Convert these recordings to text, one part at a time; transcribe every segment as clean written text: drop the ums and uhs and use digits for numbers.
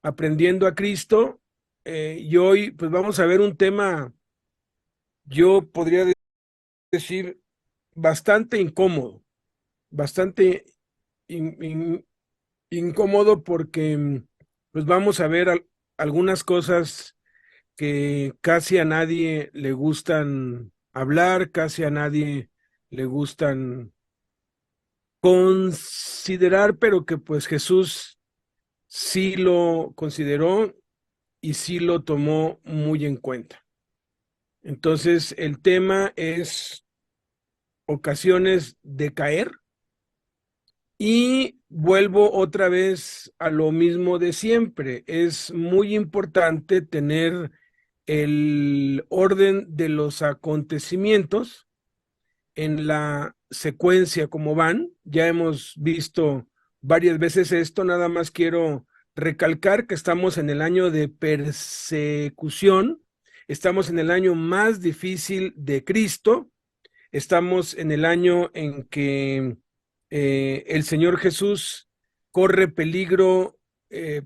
Aprendiendo a Cristo, y hoy pues vamos a ver un tema, yo podría decir, bastante incómodo, bastante in- in- incómodo porque pues vamos a ver algunas cosas que casi a nadie le gustan hablar, casi a nadie le gustan considerar, pero que pues Jesús sí lo consideró y sí lo tomó muy en cuenta. Entonces, el tema es ocasiones de caer y vuelvo otra vez a lo mismo de siempre. Es muy importante tener el orden de los acontecimientos en la secuencia como van. Ya hemos visto varias veces esto, nada más quiero recalcar que estamos en el año de persecución, estamos en el año más difícil de Cristo, estamos en el año en que el Señor Jesús corre peligro,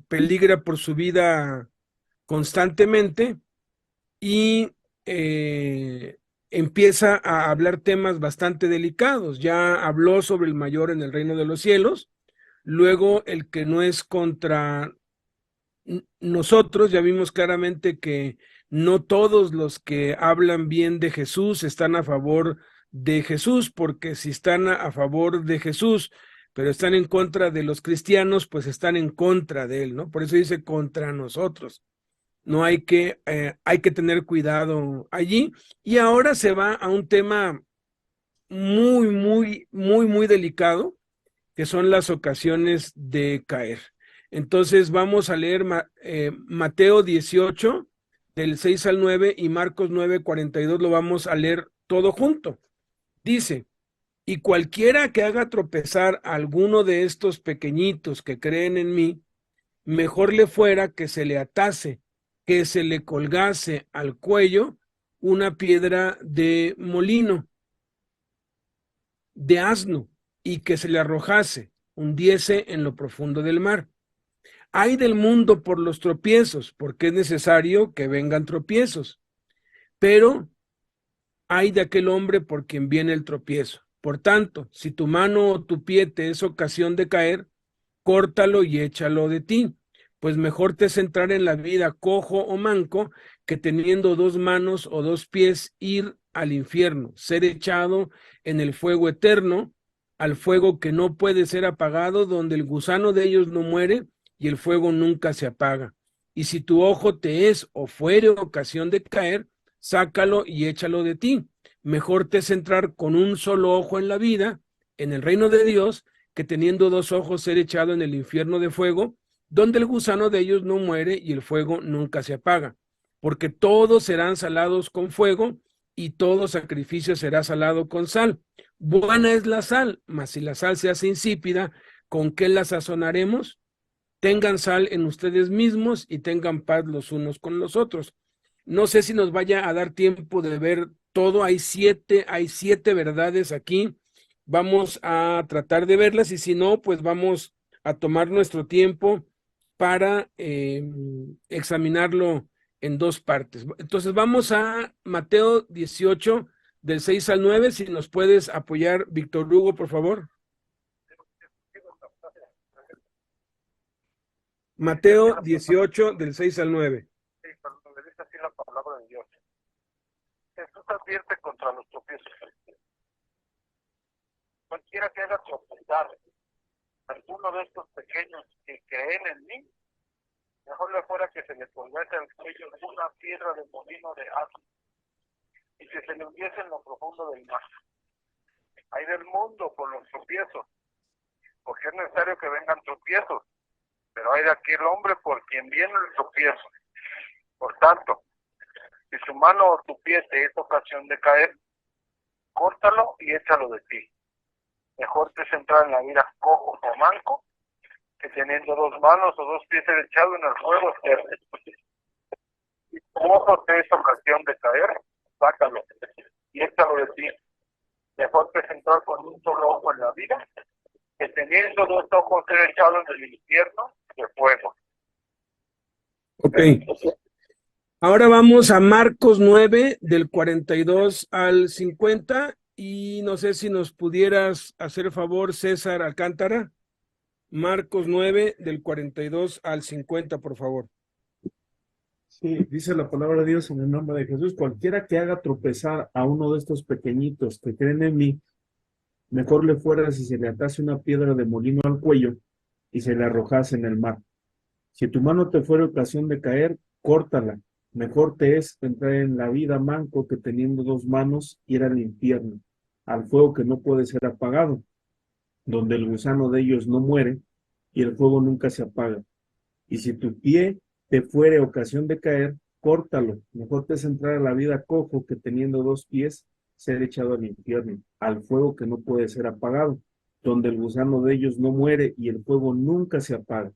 peligra por su vida constantemente y empieza a hablar temas bastante delicados. Ya habló sobre el mayor en el reino de los cielos, luego el que no es contra nosotros, ya vimos claramente que no todos los que hablan bien de Jesús están a favor de Jesús, porque si están a favor de Jesús, pero están en contra de los cristianos, pues están en contra de él, ¿no? Por eso dice contra nosotros. No hay que tener cuidado allí. Y ahora se va a un tema muy delicado, que son las ocasiones de caer. Entonces vamos a leer Mateo 18, del 6 al 9, y Marcos 9, 42, lo vamos a leer todo junto. Dice, y cualquiera que haga tropezar a alguno de estos pequeñitos que creen en mí, mejor le fuera que se le atase, que se le colgase al cuello una piedra de molino, de asno, y que se le arrojase, hundiese en lo profundo del mar. Hay del mundo por los tropiezos, porque es necesario que vengan tropiezos, pero hay de aquel hombre por quien viene el tropiezo. Por tanto, si tu mano o tu pie te es ocasión de caer, córtalo y échalo de ti, pues mejor te es entrar en la vida cojo o manco que teniendo dos manos o dos pies ir al infierno, ser echado en el fuego eterno, al fuego que no puede ser apagado, donde el gusano de ellos no muere y el fuego nunca se apaga. Y si tu ojo te es o fuere ocasión de caer, sácalo y échalo de ti. Mejor te es entrar con un solo ojo en la vida, en el reino de Dios, que teniendo dos ojos ser echado en el infierno de fuego, donde el gusano de ellos no muere y el fuego nunca se apaga. Porque todos serán salados con fuego y todo sacrificio será salado con sal. Buena es la sal, mas si la sal se hace insípida, ¿con qué la sazonaremos? Tengan sal en ustedes mismos y tengan paz los unos con los otros. No sé si nos vaya a dar tiempo de ver todo. Hay siete verdades aquí. Vamos a tratar de verlas y si no, pues vamos a tomar nuestro tiempo para examinarlo en dos partes. Entonces vamos a Mateo 18, del 6 al 9. Si nos puedes apoyar, Víctor Hugo, por favor. Mateo 18, del 6 al 9. Sí, cuando le dice así la palabra de Dios. Jesús advierte contra los tropiezos. Cualquiera que haga tropezar a alguno de estos pequeños que creen en mí, mejor le fuera que se le colgase al cuello una piedra de molino de asno y que se le hundiese en lo profundo del mar. Hay del mundo por los tropiezos, porque es necesario que vengan tropiezos, pero hay de aquel hombre por quien viene el tropiezo. Por tanto, si su mano o tu pie te es ocasión de caer, córtalo y échalo de ti. Mejor te es entrar en la vida cojo o manco que teniendo dos manos o dos pies ser echado en el fuego eterno. Si tu ojo te es ocasión de caer, sácalo y échalo de ti. Mejor te es entrar con un solo ojo en la vida que teniendo dos ojos ser echado en el infierno de fuego. Ok. Ahora vamos a Marcos 9, del 42 al 50, y no sé si nos pudieras hacer el favor, César Alcántara. Marcos 9, del 42 al 50, por favor. Sí, dice la palabra de Dios en el nombre de Jesús: cualquiera que haga tropezar a uno de estos pequeñitos que creen en mí, mejor le fuera si se le atase una piedra de molino al cuello y se le arrojase en el mar. Si tu mano te fuera ocasión de caer, córtala. Mejor te es entrar en la vida manco que teniendo dos manos ir al infierno, al fuego que no puede ser apagado, donde el gusano de ellos no muere y el fuego nunca se apaga. Y si tu pie te fuere ocasión de caer, córtalo. Mejor te es entrar a la vida cojo que teniendo dos pies ser echado al infierno, al fuego que no puede ser apagado, donde el gusano de ellos no muere y el fuego nunca se apaga.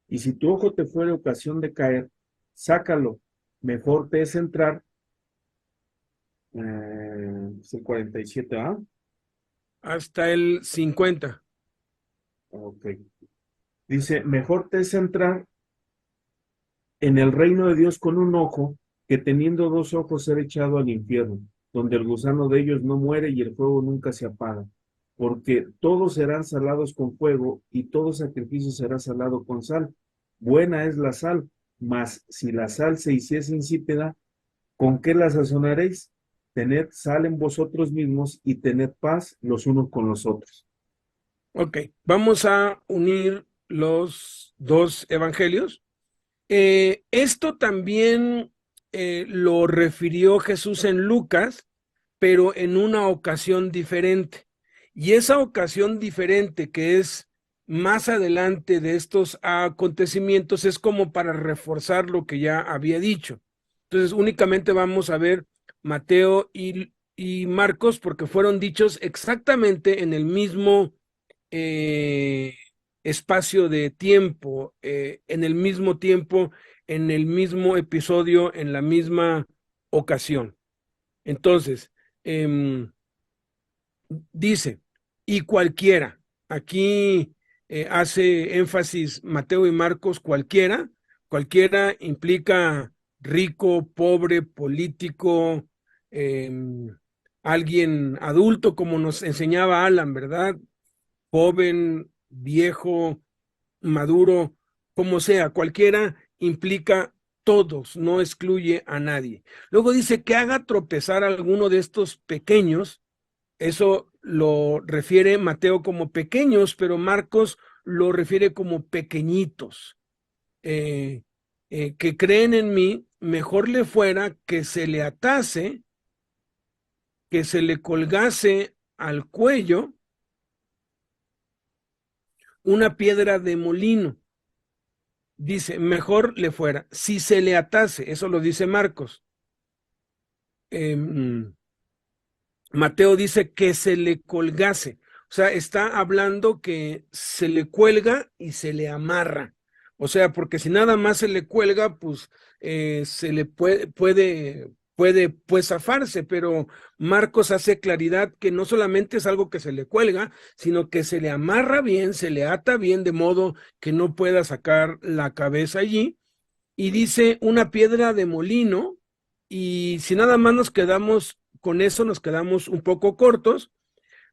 Y si tu ojo te fuere ocasión de caer, sácalo. Mejor te es entrar, es el 47, ¿ah? Hasta el 50. Ok. Dice, mejor te es entrar en el reino de Dios con un ojo que teniendo dos ojos ser echado al infierno, donde el gusano de ellos no muere y el fuego nunca se apaga. Porque todos serán salados con fuego y todo sacrificio será salado con sal. Buena es la sal, mas si la sal se hiciese insípida, ¿con qué la sazonaréis? Tened sal en vosotros mismos y tened paz los unos con los otros. Ok, vamos a unir los dos evangelios. Esto también lo refirió Jesús en Lucas, pero en una ocasión diferente. Y esa ocasión diferente, que es más adelante de estos acontecimientos, es como para reforzar lo que ya había dicho. Entonces, únicamente vamos a ver Mateo y Marcos, porque fueron dichos exactamente en el mismo eh, espacio de tiempo, en el mismo tiempo, en el mismo episodio, en la misma ocasión. Entonces, dice, y cualquiera, aquí hace énfasis Mateo y Marcos, cualquiera implica rico, pobre, político, alguien adulto, como nos enseñaba Alan, ¿verdad? Joven, viejo, maduro, como sea, cualquiera implica todos, no excluye a nadie. Luego dice que haga tropezar a alguno de estos pequeños, eso lo refiere Mateo como pequeños, pero Marcos lo refiere como pequeñitos, que creen en mí, mejor le fuera que se le atase, que se le colgase al cuello una piedra de molino. Dice, mejor le fuera, si se le atase, eso lo dice Marcos. Mateo dice que se le colgase, o sea, está hablando que se le cuelga y se le amarra. O sea, porque si nada más se le cuelga, pues se le puede pues zafarse, pero Marcos hace claridad que no solamente es algo que se le cuelga, sino que se le amarra bien, se le ata bien de modo que no pueda sacar la cabeza allí. Y dice una piedra de molino, y si nada más nos quedamos con eso, nos quedamos un poco cortos,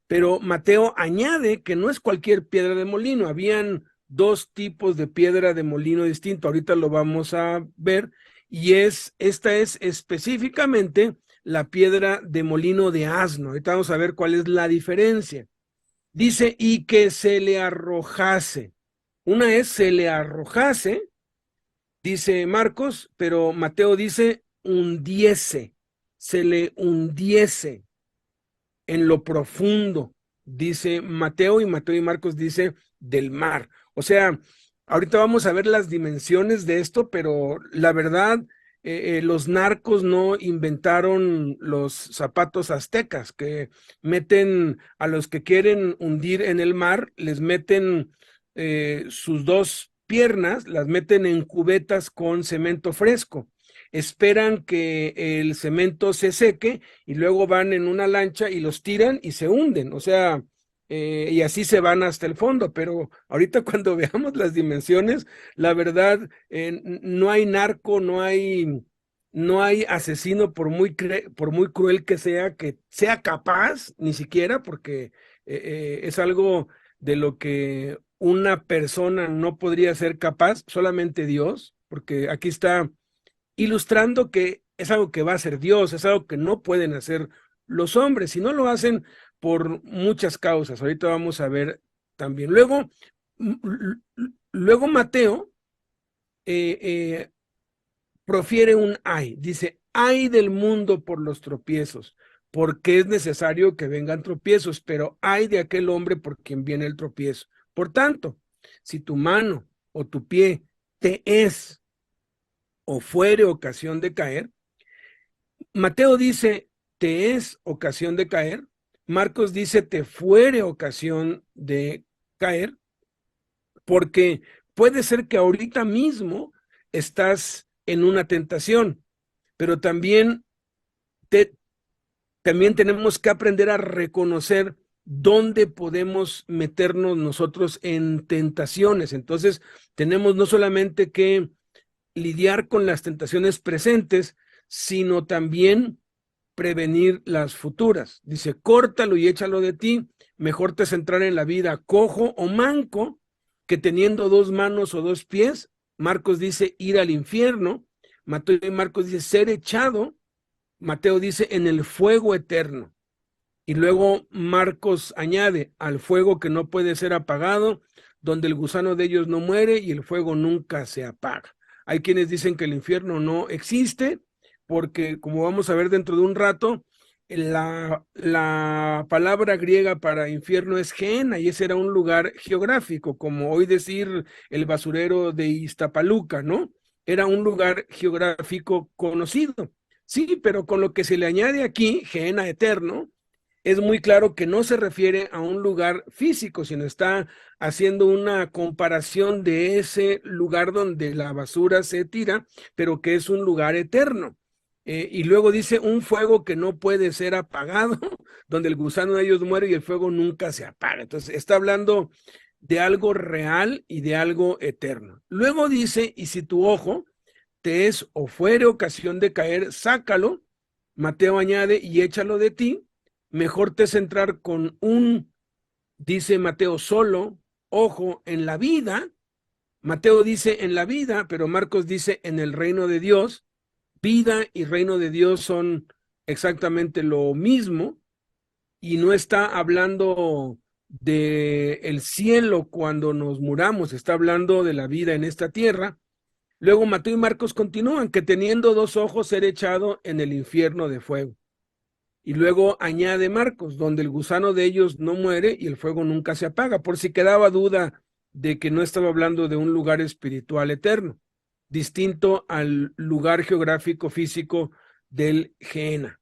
pero Mateo añade que no es cualquier piedra de molino, habían dos tipos de piedra de molino distinto, ahorita lo vamos a ver, y esta es específicamente la piedra de molino de asno. Ahorita vamos a ver cuál es la diferencia. Dice, y que se le arrojase. Una es se le arrojase, dice Marcos, pero Mateo dice hundiese, se le hundiese en lo profundo, dice Mateo, y Mateo y Marcos dice del mar. O sea, ahorita vamos a ver las dimensiones de esto, pero la verdad, los narcos no inventaron los zapatos aztecas, que meten a los que quieren hundir en el mar, les meten sus dos piernas, las meten en cubetas con cemento fresco. Esperan que el cemento se seque y luego van en una lancha y los tiran y se hunden. O sea, y así se van hasta el fondo, pero ahorita cuando veamos las dimensiones, la verdad, no hay narco, no hay asesino, por muy cruel que sea capaz, ni siquiera, porque es algo de lo que una persona no podría ser capaz, solamente Dios, porque aquí está ilustrando que es algo que va a hacer Dios, es algo que no pueden hacer los hombres, si no lo hacen por muchas causas. Ahorita vamos a ver también. Luego Mateo profiere un ay, dice, ay del mundo por los tropiezos, porque es necesario que vengan tropiezos, pero ay de aquel hombre por quien viene el tropiezo. Por tanto, si tu mano o tu pie te es o fuere ocasión de caer, Mateo dice, te es ocasión de caer. Marcos dice, te fuere ocasión de caer, porque puede ser que ahorita mismo estás en una tentación, pero también tenemos que aprender a reconocer dónde podemos meternos nosotros en tentaciones. Entonces, tenemos no solamente que lidiar con las tentaciones presentes, sino también prevenir las futuras. Dice, córtalo y échalo de ti, mejor te centrar en la vida cojo o manco que teniendo 2 manos o 2 pies. Marcos dice ir al infierno, Mateo y Marcos dice ser echado, Mateo dice en el fuego eterno. Y luego Marcos añade al fuego que no puede ser apagado, donde el gusano de ellos no muere y el fuego nunca se apaga. Hay quienes dicen que el infierno no existe, porque como vamos a ver dentro de un rato, la palabra griega para infierno es Gehenna, y ese era un lugar geográfico, como hoy decir el basurero de Iztapaluca, ¿no? Era un lugar geográfico conocido. Sí, pero con lo que se le añade aquí, Gehenna eterno, es muy claro que no se refiere a un lugar físico, sino está haciendo una comparación de ese lugar donde la basura se tira, pero que es un lugar eterno. Y luego dice un fuego que no puede ser apagado, donde el gusano de ellos muere y el fuego nunca se apaga. Entonces está hablando de algo real y de algo eterno. Luego dice, y si tu ojo te es o fuere ocasión de caer, sácalo. Mateo añade, y échalo de ti. Mejor te centrar con dice Mateo, solo ojo en la vida. Mateo dice en la vida, pero Marcos dice en el reino de Dios. Vida y reino de Dios son exactamente lo mismo, y no está hablando de el cielo cuando nos muramos, está hablando de la vida en esta tierra. Luego Mateo y Marcos continúan, que teniendo 2 ojos ser echado en el infierno de fuego. Y luego añade Marcos, donde el gusano de ellos no muere y el fuego nunca se apaga, por si quedaba duda de que no estaba hablando de un lugar espiritual eterno, distinto al lugar geográfico físico del Gehenna.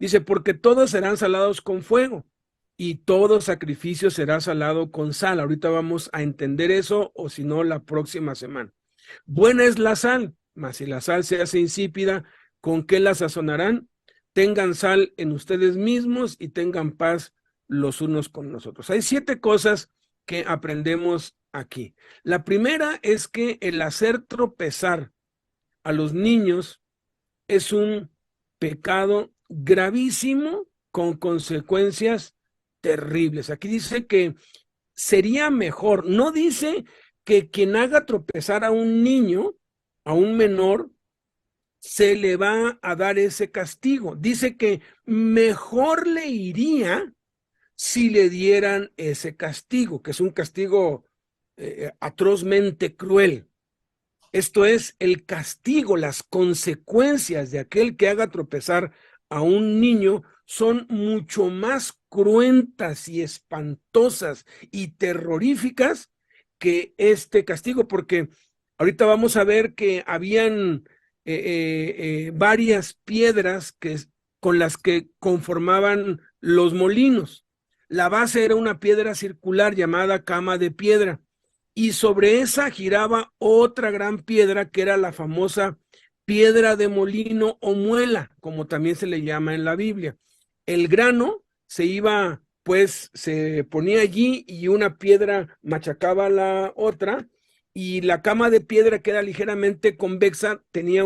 Dice, porque todos serán salados con fuego y todo sacrificio será salado con sal. Ahorita vamos a entender eso, o si no, la próxima semana. Buena es la sal, mas si la sal se hace insípida, ¿con qué la sazonarán? Tengan sal en ustedes mismos y tengan paz los unos con los otros. Hay 7 cosas que aprendemos aquí. La primera es que el hacer tropezar a los niños es un pecado gravísimo con consecuencias terribles. Aquí dice que sería mejor, no dice que quien haga tropezar a un niño, a un menor, se le va a dar ese castigo. Dice que mejor le iría si le dieran ese castigo, que es un castigo atrozmente cruel. Esto es el castigo, las consecuencias de aquel que haga tropezar a un niño son mucho más cruentas y espantosas y terroríficas que este castigo, porque ahorita vamos a ver que habían varias piedras con las que conformaban los molinos. La base era una piedra circular llamada cama de piedra, y sobre esa giraba otra gran piedra que era la famosa piedra de molino o muela, como también se le llama en la Biblia. El grano se iba pues se ponía allí y una piedra machacaba la otra, y la cama de piedra, que era ligeramente convexa, tenía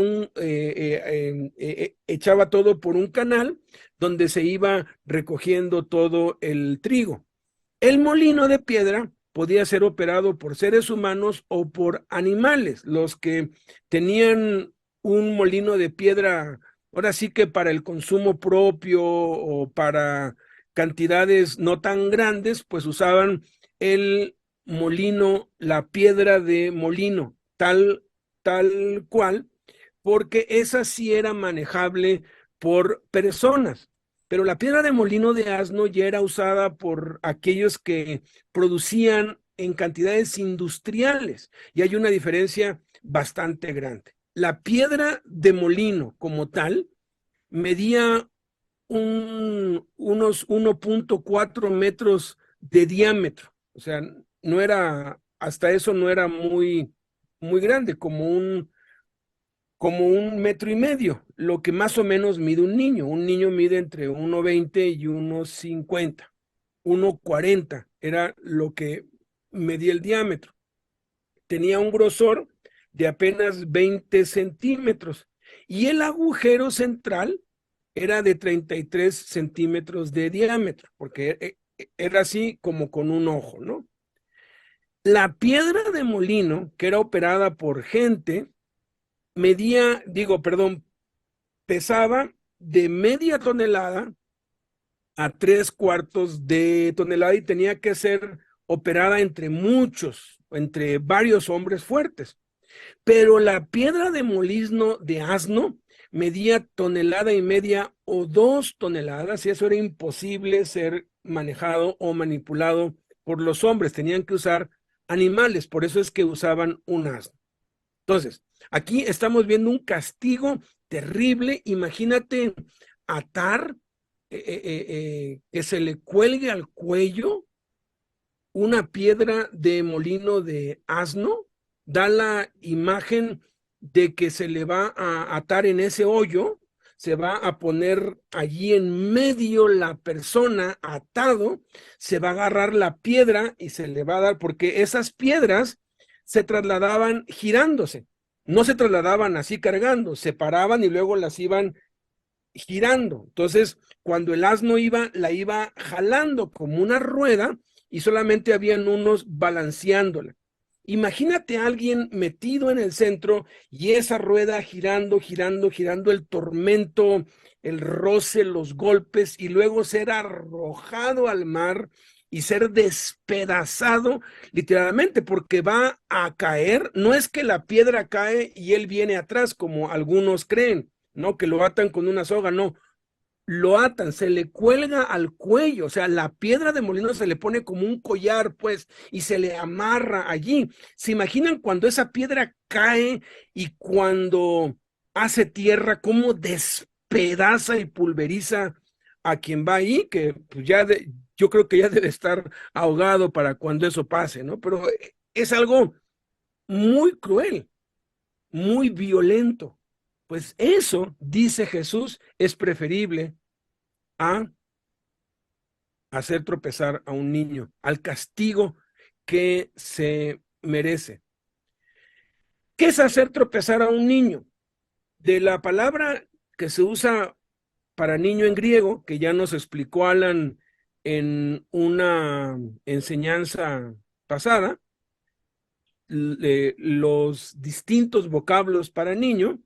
echaba todo por un canal donde se iba recogiendo todo el trigo. El molino de piedra podía ser operado por seres humanos o por animales. Los que tenían un molino de piedra, ahora sí que para el consumo propio o para cantidades no tan grandes, pues usaban el molino, la piedra de molino, tal cual, porque esa sí era manejable por personas. Pero la piedra de molino de asno ya era usada por aquellos que producían en cantidades industriales, y hay una diferencia bastante grande. La piedra de molino como tal medía unos 1.4 metros de diámetro, o sea, no era, hasta eso no era muy grande, como 1,5 metros, lo que más o menos mide un niño. Un niño mide entre 1,20 y 1,50, 1,40 era lo que medía el diámetro. Tenía un grosor de apenas 20 centímetros y el agujero central era de 33 centímetros de diámetro, porque era así como con un ojo, ¿no? La piedra de molino, que era operada por gente, pesaba de media tonelada a 3/4 de tonelada, y tenía que ser operada entre varios hombres fuertes. Pero la piedra de molino de asno medía 1,5 toneladas o 2 toneladas, y eso era imposible ser manejado o manipulado por los hombres. Tenían que usar animales, por eso es que usaban un asno. Entonces, aquí estamos viendo un castigo terrible. Imagínate atar, que se le cuelgue al cuello una piedra de molino de asno. Da la imagen de que se le va a atar en ese hoyo, se va a poner allí en medio la persona atado, se va a agarrar la piedra y se le va a dar, porque esas piedras se trasladaban girándose, no se trasladaban así cargando, se paraban y luego las iban girando. Entonces, cuando el asno la iba jalando como una rueda, y solamente habían unos balanceándola. Imagínate a alguien metido en el centro y esa rueda girando, girando, girando, el tormento, el roce, los golpes, y luego ser arrojado al mar y ser despedazado literalmente, porque va a caer. No es que la piedra cae y él viene atrás, como algunos creen, ¿no? Que lo atan con una soga, no. Lo atan, se le cuelga al cuello, o sea, la piedra de molino se le pone como un collar, pues, y se le amarra allí. ¿Se imaginan cuando esa piedra cae y cuando hace tierra, cómo despedaza y pulveriza a quien va ahí? Que pues yo creo que ya debe estar ahogado para cuando eso pase, ¿no? Pero es algo muy cruel, muy violento. Pues eso, dice Jesús, es preferible a hacer tropezar a un niño, al castigo que se merece. ¿Qué es hacer tropezar a un niño? De la palabra que se usa para niño en griego, que ya nos explicó Alan en una enseñanza pasada, los distintos vocablos para niño,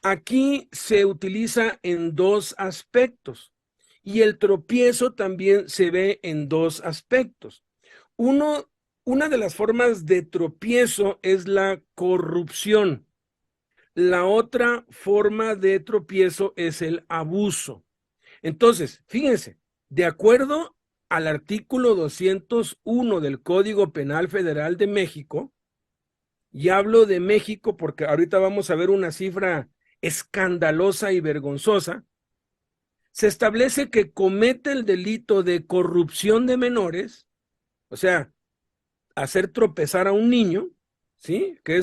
aquí se utiliza en dos aspectos, y el tropiezo también se ve en dos aspectos. Una de las formas de tropiezo es la corrupción. La otra forma de tropiezo es el abuso. Entonces, fíjense, de acuerdo al artículo 201 del Código Penal Federal de México, y hablo de México porque ahorita vamos a ver una cifra escandalosa y vergonzosa, se establece que comete el delito de corrupción de menores, o sea, hacer tropezar a un niño, ¿sí? Que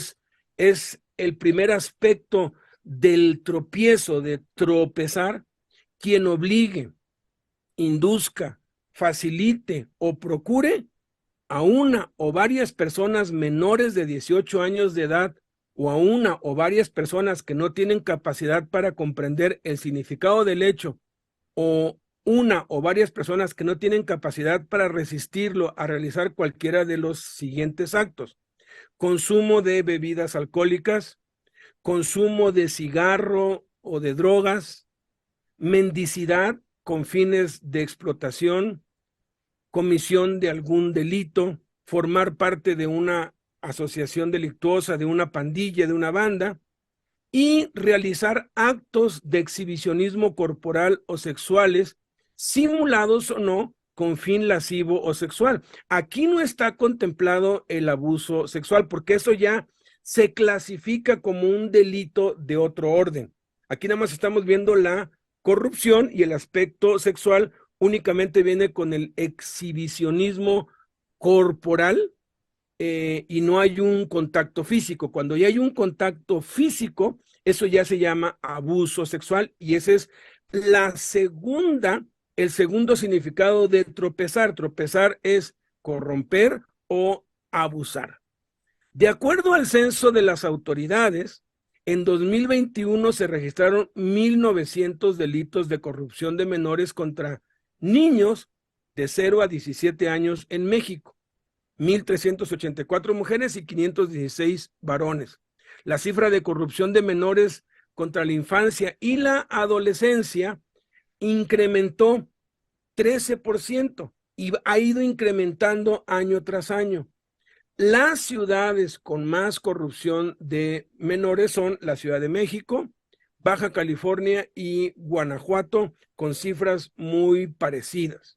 es el primer aspecto del tropiezo, de tropezar, quien obligue, induzca, facilite o procure a una o varias personas menores de 18 años de edad o a una o varias personas que no tienen capacidad para comprender el significado del hecho o una o varias personas que no tienen capacidad para resistirlo a realizar cualquiera de los siguientes actos: consumo de bebidas alcohólicas, consumo de cigarro o de drogas, mendicidad con fines de explotación, comisión de algún delito, formar parte de una asociación delictuosa, de una pandilla, de una banda, y realizar actos de exhibicionismo corporal o sexuales, simulados o no, con fin lascivo o sexual. Aquí no está contemplado el abuso sexual, porque eso ya se clasifica como un delito de otro orden. Aquí nada más estamos viendo la corrupción, y el aspecto sexual únicamente viene con el exhibicionismo corporal, y no hay un contacto físico. Cuando ya hay un contacto físico, eso ya se llama abuso sexual, y ese es el segundo significado de tropezar. Tropezar es corromper o abusar. De acuerdo al censo de las autoridades, en 2021 se registraron 1,900 delitos de corrupción de menores contra niños de 0 a 17 años en México. 1,384 mujeres y 516 varones. La cifra de corrupción de menores contra la infancia y la adolescencia incrementó 13% y ha ido incrementando año tras año. Las ciudades con más corrupción de menores son la Ciudad de México, Baja California y Guanajuato, con cifras muy parecidas.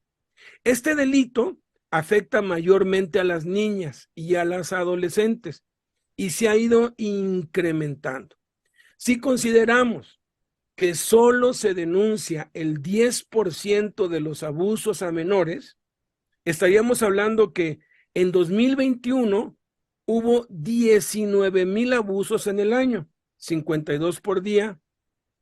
Este delito afecta mayormente a las niñas y a las adolescentes y se ha ido incrementando. Si consideramos que solo se denuncia el 10% de los abusos a menores, estaríamos hablando que en 2021 hubo 19,000 abusos en el año, 52 por día,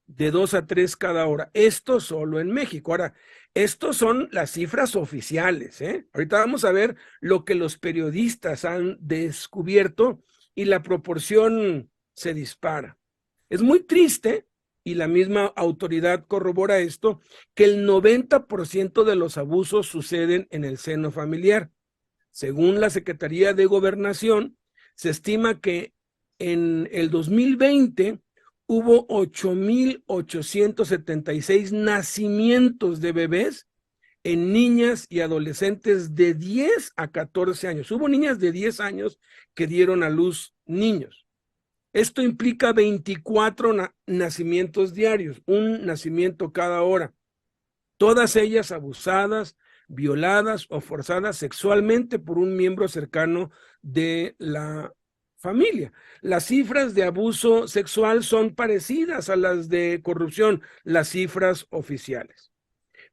de 2 a 3 cada hora. Esto solo en México. Ahora, estos son las cifras oficiales, ¿eh? Ahorita vamos a ver lo que los periodistas han descubierto y la proporción se dispara. Es muy triste, y la misma autoridad corrobora esto, que el 90% de los abusos suceden en el seno familiar. Según la Secretaría de Gobernación, se estima que en el 2020 hubo 8,876 nacimientos de bebés en niñas y adolescentes de 10 a 14 años. Hubo niñas de 10 años que dieron a luz niños. Esto implica 24 nacimientos diarios, un nacimiento cada hora. Todas ellas abusadas, violadas o forzadas sexualmente por un miembro cercano de la familia. Las cifras de abuso sexual son parecidas a las de corrupción, las cifras oficiales.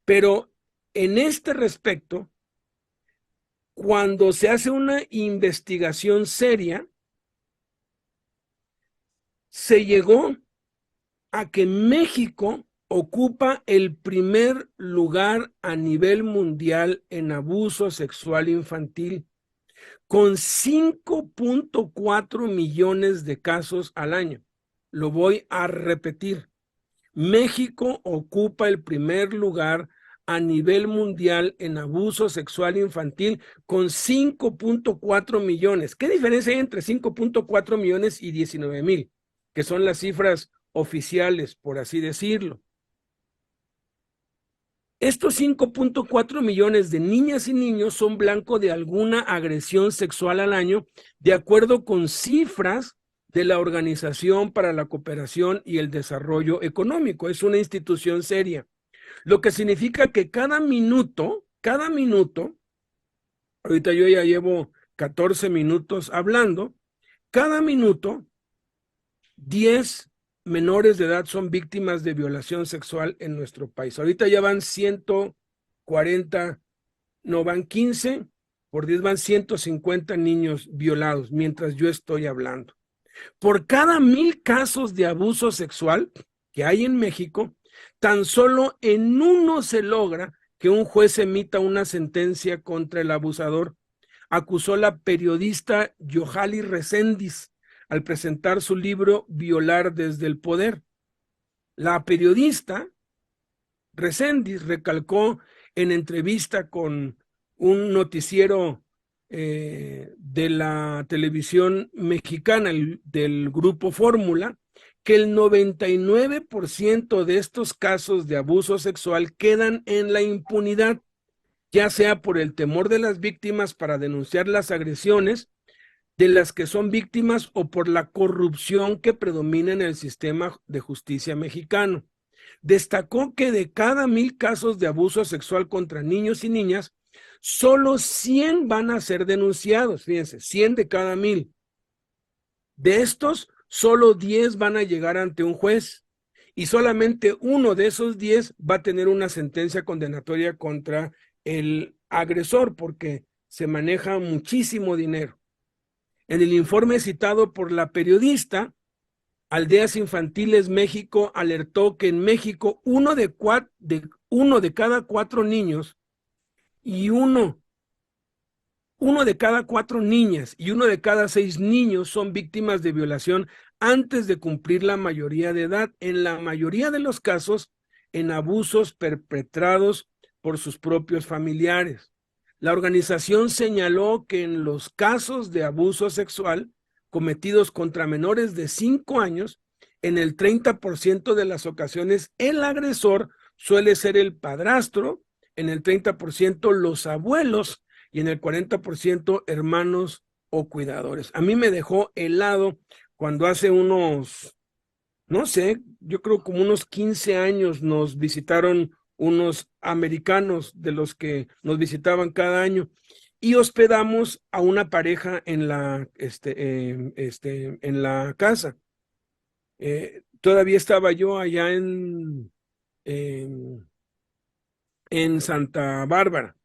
Pero en este respecto, cuando se hace una investigación seria, se llegó a que México ocupa el primer lugar a nivel mundial en abuso sexual infantil, con 5.4 millones de casos al año. Lo voy a repetir. México ocupa el primer lugar a nivel mundial en abuso sexual infantil con 5.4 millones. ¿Qué diferencia hay entre 5.4 millones y 19,000? Que son las cifras oficiales, por así decirlo. Estos 5.4 millones de niñas y niños son blanco de alguna agresión sexual al año, de acuerdo con cifras de la Organización para la Cooperación y el Desarrollo Económico. Es una institución seria, lo que significa que cada minuto, ahorita yo ya llevo 14 minutos hablando, cada minuto, 10 menores de edad son víctimas de violación sexual en nuestro país. Ahorita ya van 140, no van 15, por 10 van 150 niños violados mientras yo estoy hablando. Por cada 1,000 casos de abuso sexual que hay en México, tan solo en uno se logra que un juez emita una sentencia contra el abusador, acusó la periodista Yohali Reséndiz al presentar su libro Violar desde el poder. La periodista Reséndiz recalcó en entrevista con un noticiero de la televisión mexicana, del grupo Fórmula, que el 99% de estos casos de abuso sexual quedan en la impunidad, ya sea por el temor de las víctimas para denunciar las agresiones de las que son víctimas o por la corrupción que predomina en el sistema de justicia mexicano. Destacó que de cada 1,000 casos de abuso sexual contra niños y niñas, solo 100 van a ser denunciados, fíjense, 100 de cada 1,000. De estos, solo 10 van a llegar ante un juez y solamente uno de esos 10 va a tener una sentencia condenatoria contra el agresor porque se maneja muchísimo dinero. En el informe citado por la periodista, Aldeas Infantiles México alertó que en México uno de cada 4 niños y uno de cada 4 niñas y uno de cada 6 niños son víctimas de violación antes de cumplir la mayoría de edad, en la mayoría de los casos en abusos perpetrados por sus propios familiares. La organización señaló que en los casos de abuso sexual cometidos contra menores de 5 años, en el 30% de las ocasiones el agresor suele ser el padrastro, en el 30% los abuelos y en el 40% hermanos o cuidadores. A mí me dejó helado cuando hace unos, no sé, yo creo como unos 15 años nos visitaron unos americanos de los que nos visitaban cada año y hospedamos a una pareja en la casa. Todavía estaba yo allá en Santa Bárbara.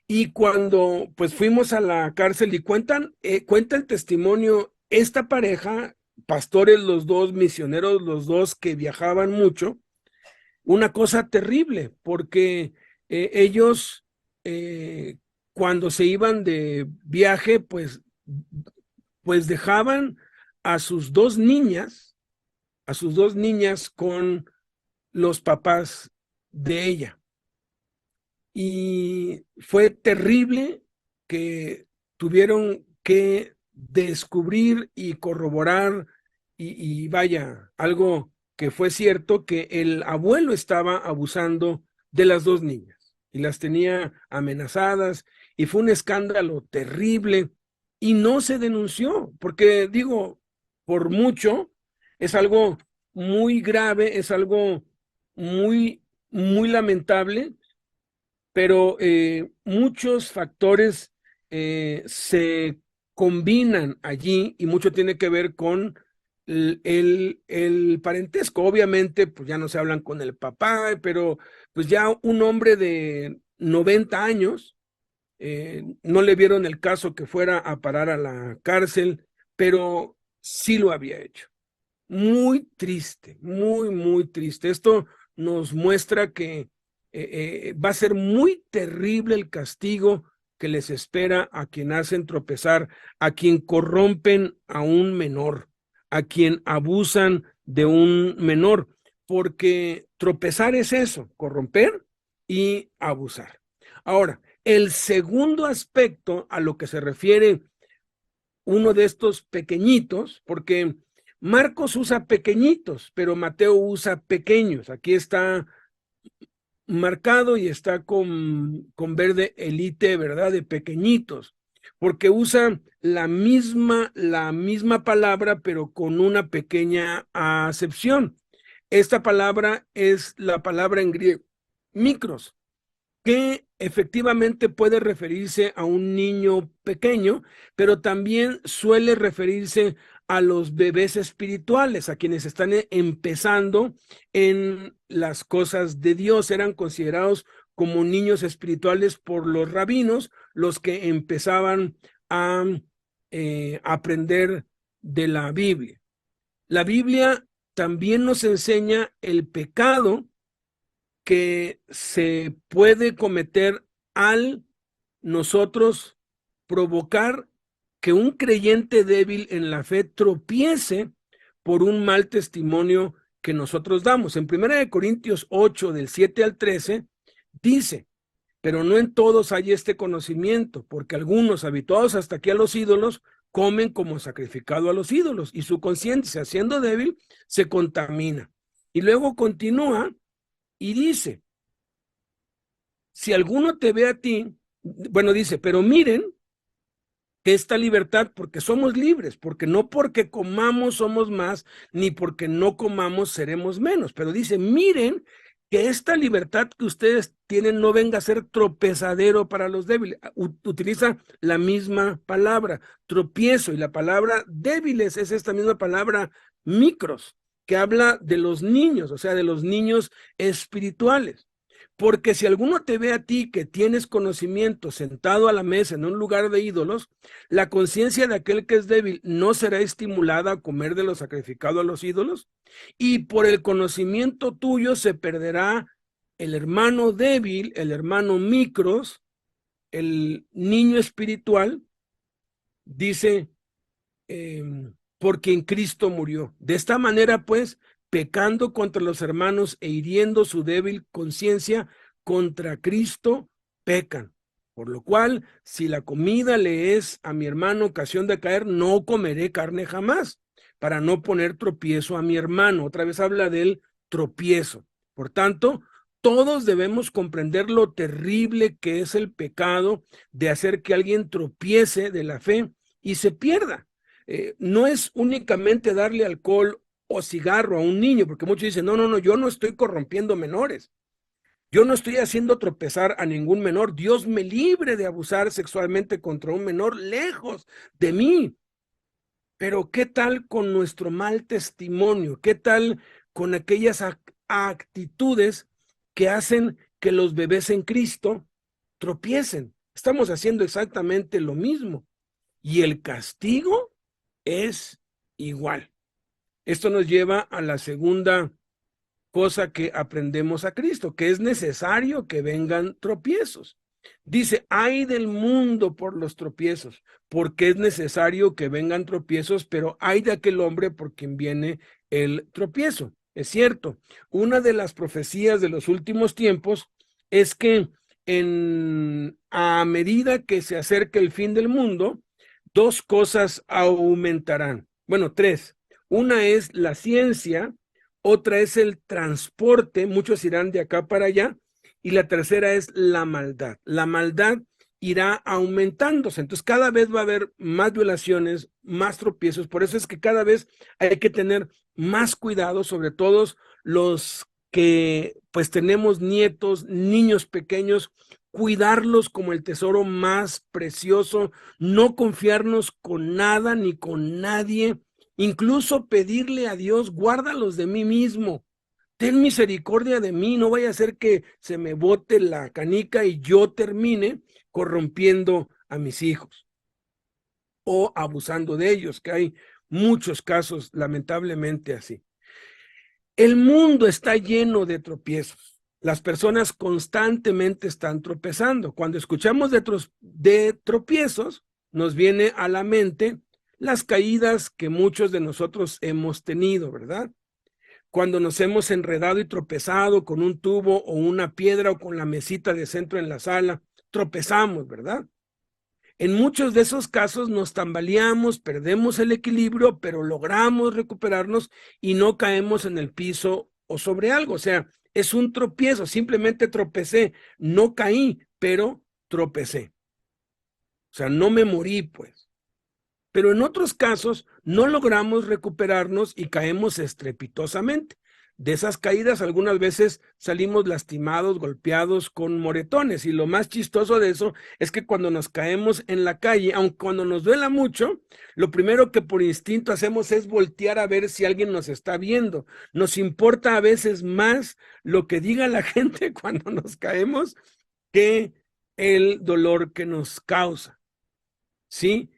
Y cuando pues fuimos a la cárcel y cuenta el testimonio, esta pareja, pastores los dos, misioneros los dos que viajaban mucho, una cosa terrible, porque ellos cuando se iban de viaje, pues dejaban a sus dos niñas con los papás de ella. Y fue terrible que tuvieron que descubrir y corroborar y vaya, algo que fue cierto, que el abuelo estaba abusando de las dos niñas y las tenía amenazadas y fue un escándalo terrible y no se denunció, porque digo, por mucho, es algo muy grave, es algo muy, muy lamentable, pero muchos factores se combinan allí y mucho tiene que ver con el parentesco. Obviamente, pues ya no se hablan con el papá, pero pues ya un hombre de 90 años, no le vieron el caso que fuera a parar a la cárcel, pero sí lo había hecho. Muy triste, muy, muy triste. Esto nos muestra que va a ser muy terrible el castigo que les espera a quien hacen tropezar, a quien corrompen a un menor, a quien abusan de un menor, porque tropezar es eso, corromper y abusar. Ahora, el segundo aspecto a lo que se refiere uno de estos pequeñitos, porque Marcos usa pequeñitos, pero Mateo usa pequeños. Aquí está marcado y está con verde elite, ¿verdad? De pequeñitos, porque usa la misma palabra, pero con una pequeña acepción. Esta palabra es la palabra en griego, micros, que efectivamente puede referirse a un niño pequeño, pero también suele referirse a los bebés espirituales, a quienes están empezando en las cosas de Dios. Eran considerados como niños espirituales por los rabinos, los que empezaban a aprender de la Biblia. La Biblia también nos enseña el pecado que se puede cometer al nosotros provocar que un creyente débil en la fe tropiece por un mal testimonio que nosotros damos. En 1 Corintios 8, del 7 al 13, dice: pero no en todos hay este conocimiento, porque algunos, habituados hasta aquí a los ídolos, comen como sacrificado a los ídolos, y su conciencia, siendo débil, se contamina. Y luego continúa y dice: si alguno te ve a ti, bueno, dice, pero miren que esta libertad, porque somos libres, porque no porque comamos somos más, ni porque no comamos seremos menos, pero dice, miren que esta libertad que ustedes tienen no venga a ser tropezadero para los débiles. Utiliza la misma palabra, tropiezo, y la palabra débiles es esta misma palabra micros, que habla de los niños, o sea, de los niños espirituales. Porque si alguno te ve a ti que tienes conocimiento sentado a la mesa en un lugar de ídolos, la conciencia de aquel que es débil no será estimulada a comer de lo sacrificado a los ídolos, y por el conocimiento tuyo se perderá el hermano débil, el hermano micros, el niño espiritual, dice, porque en Cristo murió. De esta manera, pues, pecando contra los hermanos e hiriendo su débil conciencia, contra Cristo pecan. Por lo cual, si la comida le es a mi hermano ocasión de caer, no comeré carne jamás, para no poner tropiezo a mi hermano. Otra vez habla del tropiezo. Por tanto, todos debemos comprender lo terrible que es el pecado de hacer que alguien tropiece de la fe y se pierda. No es únicamente darle alcohol o cigarro a un niño, porque muchos dicen, no, yo no estoy corrompiendo menores. Yo no estoy haciendo tropezar a ningún menor. Dios me libre de abusar sexualmente contra un menor, lejos de mí. Pero ¿qué tal con nuestro mal testimonio? ¿Qué tal con aquellas actitudes que hacen que los bebés en Cristo tropiecen? Estamos haciendo exactamente lo mismo. Y el castigo es igual. Esto nos lleva a la segunda cosa que aprendemos a Cristo, que es necesario que vengan tropiezos. Dice, ay del mundo por los tropiezos, porque es necesario que vengan tropiezos, pero ay de aquel hombre por quien viene el tropiezo. Es cierto, una de las profecías de los últimos tiempos es que a medida que se acerque el fin del mundo, dos cosas aumentarán. Bueno, tres. Una es la ciencia, otra es el transporte, muchos irán de acá para allá, y la tercera es la maldad. La maldad irá aumentándose, entonces cada vez va a haber más violaciones, más tropiezos, por eso es que cada vez hay que tener más cuidado, sobre todo los que pues tenemos nietos, niños pequeños, cuidarlos como el tesoro más precioso, no confiarnos con nada ni con nadie, incluso pedirle a Dios, guárdalos de mí mismo, ten misericordia de mí, no vaya a ser que se me bote la canica y yo termine corrompiendo a mis hijos o abusando de ellos, que hay muchos casos lamentablemente así. El mundo está lleno de tropiezos. Las personas constantemente están tropezando. Cuando escuchamos de tropiezos, nos viene a la mente las caídas que muchos de nosotros hemos tenido, ¿verdad? Cuando nos hemos enredado y tropezado con un tubo o una piedra o con la mesita de centro en la sala, tropezamos, ¿verdad? En muchos de esos casos nos tambaleamos, perdemos el equilibrio, pero logramos recuperarnos y no caemos en el piso o sobre algo. O sea, es un tropiezo, simplemente tropecé, no caí, pero tropecé. O sea, no me morí, pues. Pero en otros casos no logramos recuperarnos y caemos estrepitosamente. De esas caídas algunas veces salimos lastimados, golpeados con moretones, y lo más chistoso de eso es que cuando nos caemos en la calle, aun cuando nos duela mucho, lo primero que por instinto hacemos es voltear a ver si alguien nos está viendo. Nos importa a veces más lo que diga la gente cuando nos caemos que el dolor que nos causa, ¿sí?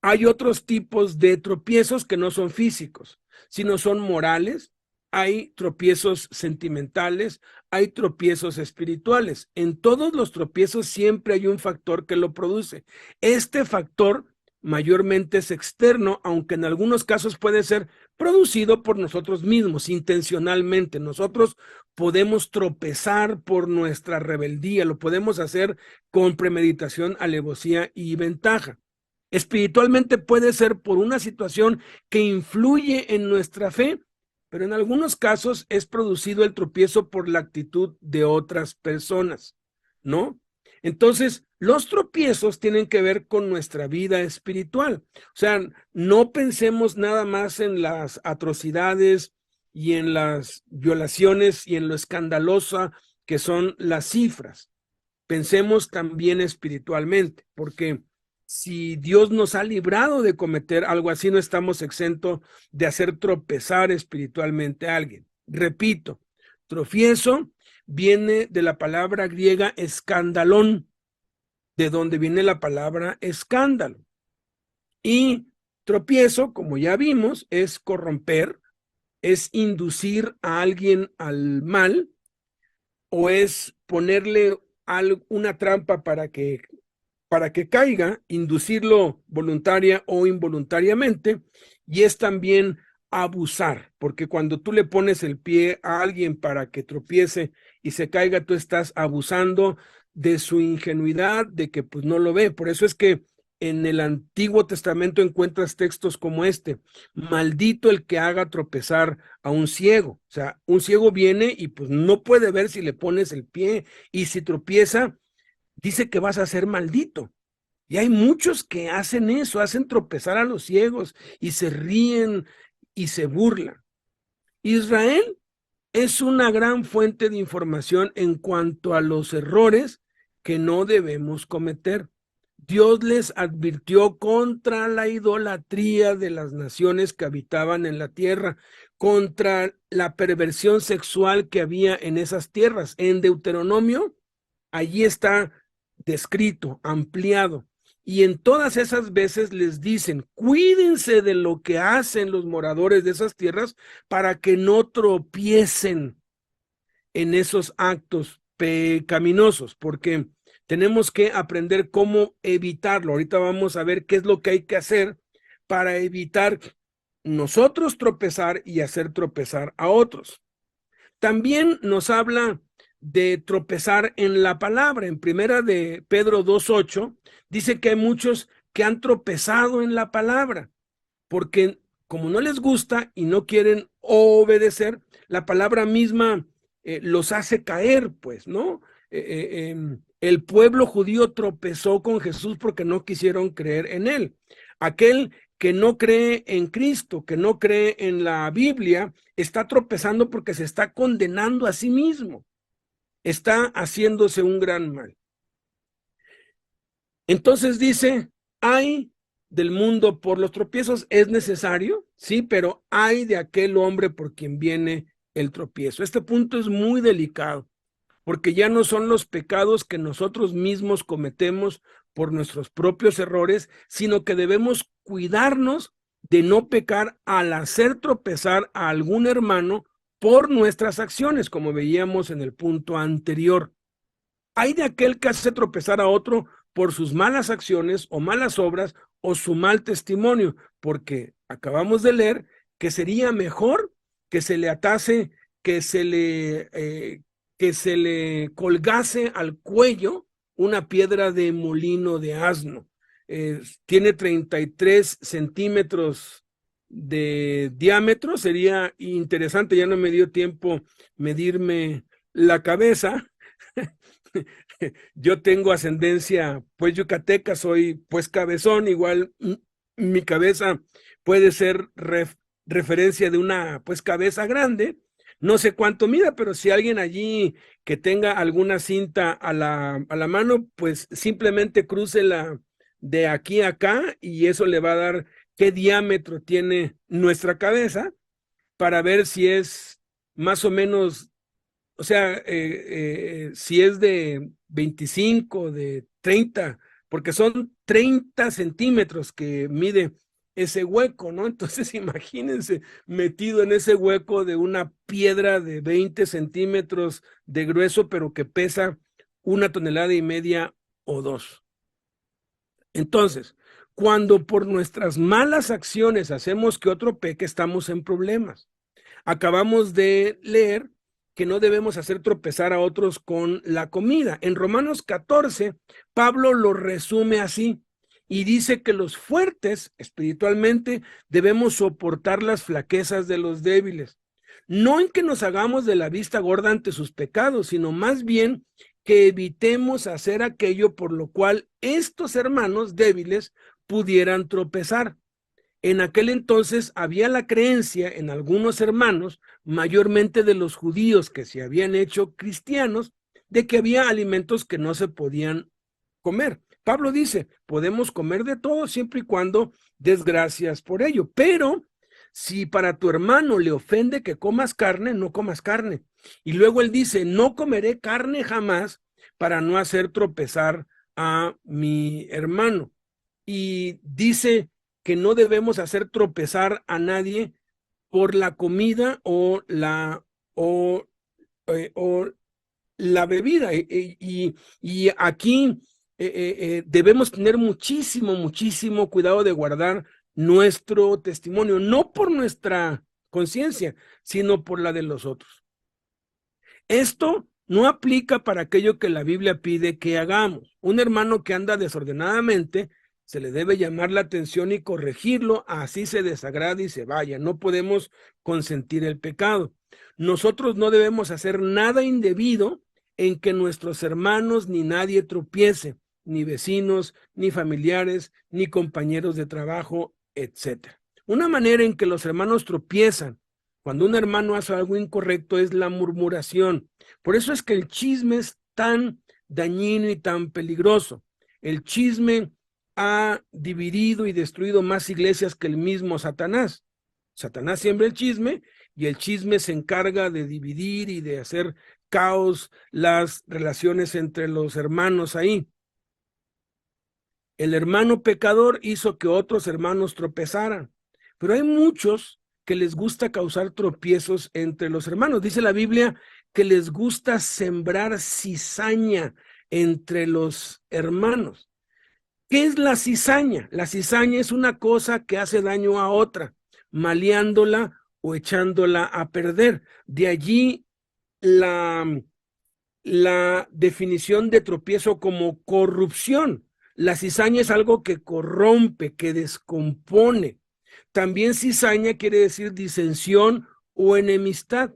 Hay otros tipos de tropiezos que no son físicos, sino son morales, hay tropiezos sentimentales, hay tropiezos espirituales. En todos los tropiezos siempre hay un factor que lo produce. Este factor mayormente es externo, aunque en algunos casos puede ser producido por nosotros mismos, intencionalmente. Nosotros podemos tropezar por nuestra rebeldía, lo podemos hacer con premeditación, alevosía y ventaja. Espiritualmente puede ser por una situación que influye en nuestra fe, pero en algunos casos es producido el tropiezo por la actitud de otras personas, ¿no? Entonces, los tropiezos tienen que ver con nuestra vida espiritual. O sea, no pensemos nada más en las atrocidades y en las violaciones y en lo escandalosa que son las cifras. Pensemos también espiritualmente, porque si Dios nos ha librado de cometer algo así, no estamos exentos de hacer tropezar espiritualmente a alguien. Repito, tropiezo viene de la palabra griega escandalón, de donde viene la palabra escándalo. Y tropiezo, como ya vimos, es corromper, es inducir a alguien al mal, o es ponerle una trampa para que caiga, inducirlo voluntaria o involuntariamente, y es también abusar, porque cuando tú le pones el pie a alguien para que tropiece y se caiga, tú estás abusando de su ingenuidad, de que pues no lo ve. Por eso es que en el Antiguo Testamento encuentras textos como este: maldito el que haga tropezar a un ciego. O sea, un ciego viene y pues no puede ver si le pones el pie, y si tropieza, dice que vas a ser maldito. Y hay muchos que hacen eso, hacen tropezar a los ciegos y se ríen y se burlan. Israel es una gran fuente de información en cuanto a los errores que no debemos cometer. Dios les advirtió contra la idolatría de las naciones que habitaban en la tierra, contra la perversión sexual que había en esas tierras. En Deuteronomio, allí está descrito, ampliado. Y en todas esas veces les dicen: cuídense de lo que hacen los moradores de esas tierras para que no tropiecen en esos actos pecaminosos, porque tenemos que aprender cómo evitarlo. Ahorita vamos a ver qué es lo que hay que hacer para evitar nosotros tropezar y hacer tropezar a otros. También nos habla de tropezar en la palabra. En primera de Pedro 2:8 dice que hay muchos que han tropezado en la palabra, porque como no les gusta y no quieren obedecer, la palabra misma los hace caer, pues, ¿no? El pueblo judío tropezó con Jesús porque no quisieron creer en él. Aquel que no cree en Cristo, que no cree en la Biblia, está tropezando porque se está condenando a sí mismo, está haciéndose un gran mal. Entonces dice: hay del mundo por los tropiezos, es necesario, sí, pero hay de aquel hombre por quien viene el tropiezo. Este punto es muy delicado, porque ya no son los pecados que nosotros mismos cometemos por nuestros propios errores, sino que debemos cuidarnos de no pecar al hacer tropezar a algún hermano por nuestras acciones, como veíamos en el punto anterior. Hay de aquel que hace tropezar a otro por sus malas acciones o malas obras o su mal testimonio, porque acabamos de leer que sería mejor que se le atase, que se le colgase al cuello una piedra de molino de asno. Tiene 33 centímetros de diámetro. Sería interesante, ya no me dio tiempo medirme la cabeza. Yo tengo ascendencia pues yucateca, soy pues cabezón, igual mi cabeza puede ser referencia de una pues cabeza grande. No sé cuánto mida, pero si alguien allí que tenga alguna cinta a la mano, pues simplemente crúcela de aquí a acá y eso le va a dar qué diámetro tiene nuestra cabeza, para ver si es más o menos, o sea, si es de 25, de 30, porque son 30 centímetros que mide ese hueco, ¿no? Entonces imagínense metido en ese hueco de una piedra de 20 centímetros de grueso, pero que pesa 1,5 toneladas o 2. Entonces, cuando por nuestras malas acciones hacemos que otro peque, estamos en problemas. Acabamos de leer que no debemos hacer tropezar a otros con la comida. En Romanos 14, Pablo lo resume así y dice que los fuertes espiritualmente debemos soportar las flaquezas de los débiles. No en que nos hagamos de la vista gorda ante sus pecados, sino más bien que evitemos hacer aquello por lo cual estos hermanos débiles pudieran tropezar. En aquel entonces había la creencia en algunos hermanos, mayormente de los judíos que se habían hecho cristianos, de que había alimentos que no se podían comer. Pablo dice, podemos comer de todo siempre y cuando des gracias por ello, pero si para tu hermano le ofende que comas carne, no comas carne. Y luego él dice, no comeré carne jamás para no hacer tropezar a mi hermano. Y dice que no debemos hacer tropezar a nadie por la comida o la bebida. Y aquí debemos tener muchísimo cuidado de guardar nuestro testimonio, no por nuestra conciencia, sino por la de los otros. Esto no aplica para aquello que la Biblia pide que hagamos. Un hermano que anda desordenadamente, se le debe llamar la atención y corregirlo, así se desagrade y se vaya. No podemos consentir el pecado. Nosotros no debemos hacer nada indebido en que nuestros hermanos ni nadie tropiece, ni vecinos, ni familiares, ni compañeros de trabajo, etc. Una manera en que los hermanos tropiezan cuando un hermano hace algo incorrecto es la murmuración. Por eso es que el chisme es tan dañino y tan peligroso. El chisme ha dividido y destruido más iglesias que el mismo Satanás. Satanás siembra el chisme y el chisme se encarga de dividir y de hacer caos las relaciones entre los hermanos ahí. El hermano pecador hizo que otros hermanos tropezaran, pero hay muchos que les gusta causar tropiezos entre los hermanos. Dice la Biblia que les gusta sembrar cizaña entre los hermanos. ¿Qué es la cizaña? La cizaña es una cosa que hace daño a otra, maleándola o echándola a perder. De allí la definición de tropiezo como corrupción. La cizaña es algo que corrompe, que descompone. También cizaña quiere decir disensión o enemistad,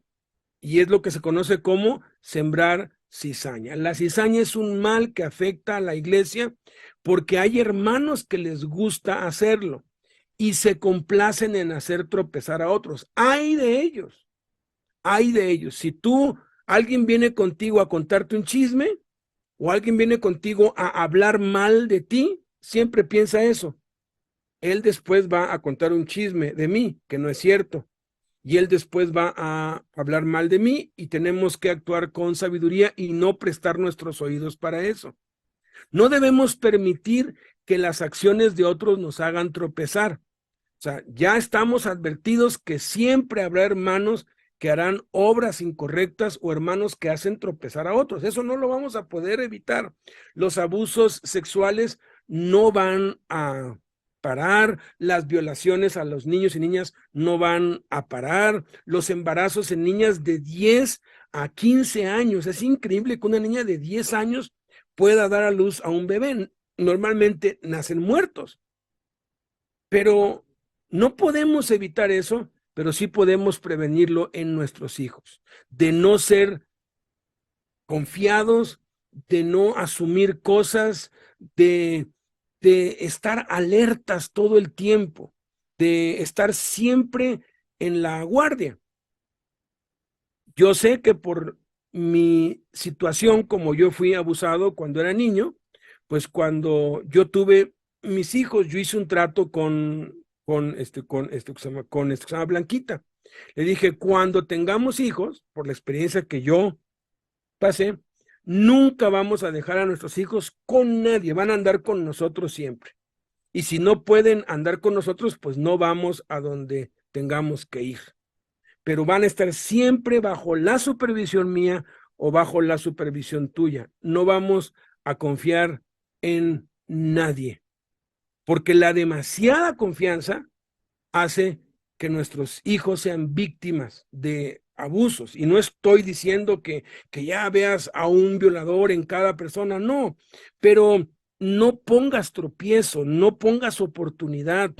y es lo que se conoce como sembrar cizaña. La cizaña es un mal que afecta a la iglesia porque hay hermanos que les gusta hacerlo y se complacen en hacer tropezar a otros. Hay de ellos. Si alguien viene contigo a contarte un chisme o alguien viene contigo a hablar mal de ti, siempre piensa eso. Él después va a contar un chisme de mí, que no es cierto. Y él después va a hablar mal de mí y tenemos que actuar con sabiduría y no prestar nuestros oídos para eso. No debemos permitir que las acciones de otros nos hagan tropezar. O sea, ya estamos advertidos que siempre habrá hermanos que harán obras incorrectas o hermanos que hacen tropezar a otros. Eso no lo vamos a poder evitar. Los abusos sexuales no van a parar, las violaciones a los niños y niñas no van a parar, los embarazos en niñas de 10 a 15 años. Es increíble que una niña de 10 años pueda dar a luz a un bebé. Normalmente nacen muertos. Pero no podemos evitar eso, pero sí podemos prevenirlo en nuestros hijos, de no ser confiados, de no asumir cosas, de estar alertas todo el tiempo, de estar siempre en la guardia. Yo sé que por mi situación, como yo fui abusado cuando era niño, pues cuando yo tuve mis hijos, yo hice un trato con Blanquita. Le dije, cuando tengamos hijos, por la experiencia que yo pasé, nunca vamos a dejar a nuestros hijos con nadie, van a andar con nosotros siempre. Y si no pueden andar con nosotros, pues no vamos a donde tengamos que ir. Pero van a estar siempre bajo la supervisión mía o bajo la supervisión tuya. No vamos a confiar en nadie, porque la demasiada confianza hace que nuestros hijos sean víctimas de abusos. Y no estoy diciendo que ya veas a un violador en cada persona, no, pero no pongas tropiezo, no pongas oportunidad,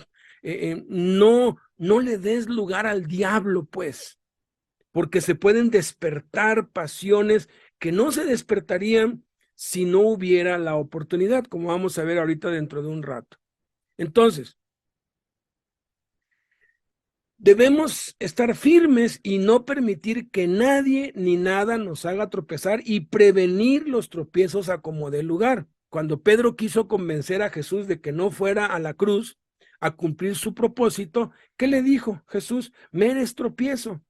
no le des lugar al diablo, pues, porque se pueden despertar pasiones que no se despertarían si no hubiera la oportunidad, como vamos a ver ahorita dentro de un rato. Entonces, debemos estar firmes y no permitir que nadie ni nada nos haga tropezar y prevenir los tropiezos a como dé lugar. Cuando Pedro quiso convencer a Jesús de que no fuera a la cruz a cumplir su propósito, ¿qué le dijo Jesús? Me eres tropiezo.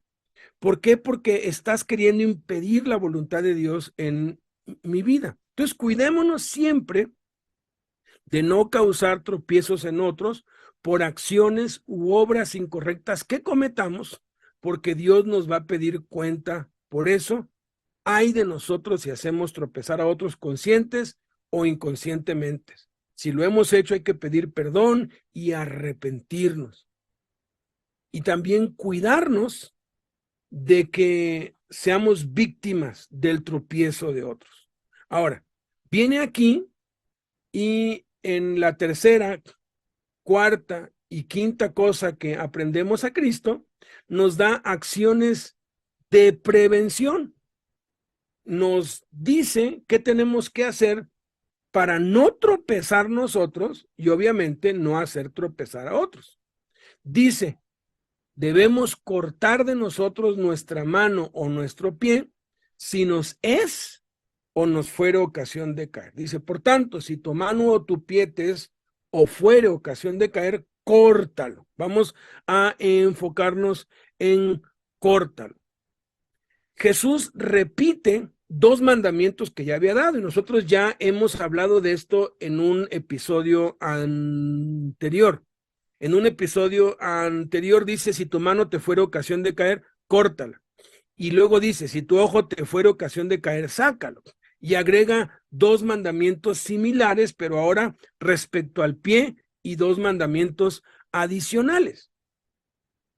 ¿Por qué? Porque estás queriendo impedir la voluntad de Dios en mi vida. Entonces, cuidémonos siempre de no causar tropiezos en otros por acciones u obras incorrectas que cometamos, porque Dios nos va a pedir cuenta. Por eso, ay de nosotros si hacemos tropezar a otros conscientes o inconscientemente. Si lo hemos hecho, hay que pedir perdón y arrepentirnos. Y también cuidarnos de que seamos víctimas del tropiezo de otros. Ahora, viene aquí y en la tercera, cuarta y quinta cosa que aprendemos a Cristo, nos da acciones de prevención. Nos dice qué tenemos que hacer para no tropezar nosotros y obviamente no hacer tropezar a otros. Dice, debemos cortar de nosotros nuestra mano o nuestro pie si nos es o nos fuere ocasión de caer. Dice, por tanto, si tu mano o tu pie te es o fuere ocasión de caer, córtalo. Vamos a enfocarnos en córtalo. Jesús repite dos mandamientos que ya había dado y nosotros ya hemos hablado de esto en un episodio anterior. En un episodio anterior dice, si tu mano te fuera ocasión de caer, córtala. Y luego dice, si tu ojo te fuera ocasión de caer, sácalo. Y agrega dos mandamientos similares, pero ahora respecto al pie y dos mandamientos adicionales.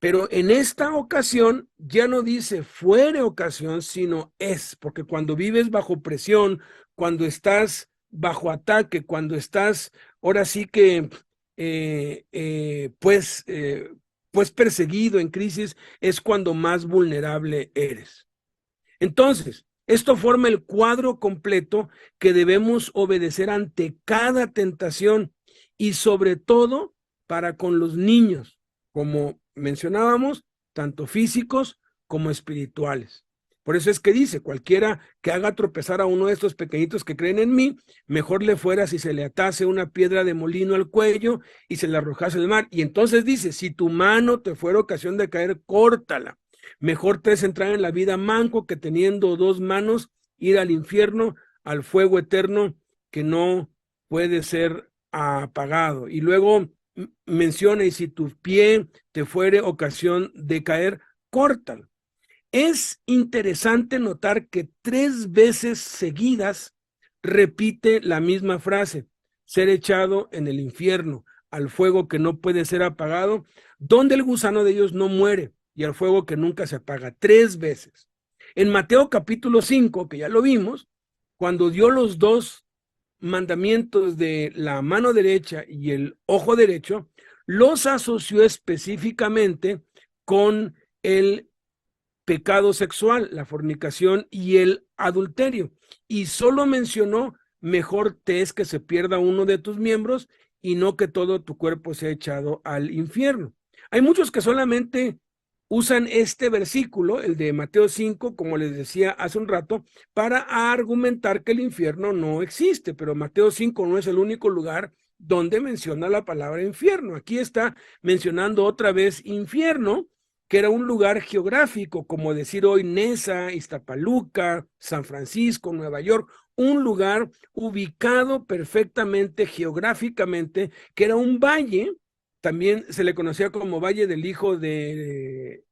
Pero en esta ocasión ya no dice fuere ocasión, sino es, porque cuando vives bajo presión, cuando estás bajo ataque, cuando estás, ahora sí que, pues perseguido en crisis, es cuando más vulnerable eres. Entonces, esto forma el cuadro completo que debemos obedecer ante cada tentación y sobre todo para con los niños, como mencionábamos, tanto físicos como espirituales. Por eso es que dice, cualquiera que haga tropezar a uno de estos pequeñitos que creen en mí, mejor le fuera si se le atase una piedra de molino al cuello y se la arrojase al mar. Y entonces dice, si tu mano te fuera ocasión de caer, córtala. Mejor te es entrar en la vida manco que teniendo dos manos ir al infierno, al fuego eterno que no puede ser apagado. Y luego menciona, y si tu pie te fuere ocasión de caer, córtalo. Es interesante notar que 3 veces seguidas repite la misma frase, ser echado en el infierno, al fuego que no puede ser apagado, donde el gusano de ellos no muere, y al fuego que nunca se apaga, 3 veces. En Mateo capítulo 5, que ya lo vimos, cuando dio los 2 mandamientos de la mano derecha y el ojo derecho, los asoció específicamente con el pecado sexual, la fornicación y el adulterio. Y solo mencionó, mejor te es que se pierda uno de tus miembros y no que todo tu cuerpo sea echado al infierno. Hay muchos que solamente usan este versículo, el de Mateo 5, como les decía hace un rato, para argumentar que el infierno no existe, pero Mateo 5 no es el único lugar donde menciona la palabra infierno. Aquí está mencionando otra vez infierno, que era un lugar geográfico, como decir hoy Nesa, Iztapaluca, San Francisco, Nueva York, un lugar ubicado perfectamente geográficamente, que era un valle, también se le conocía como Valle del Hijo de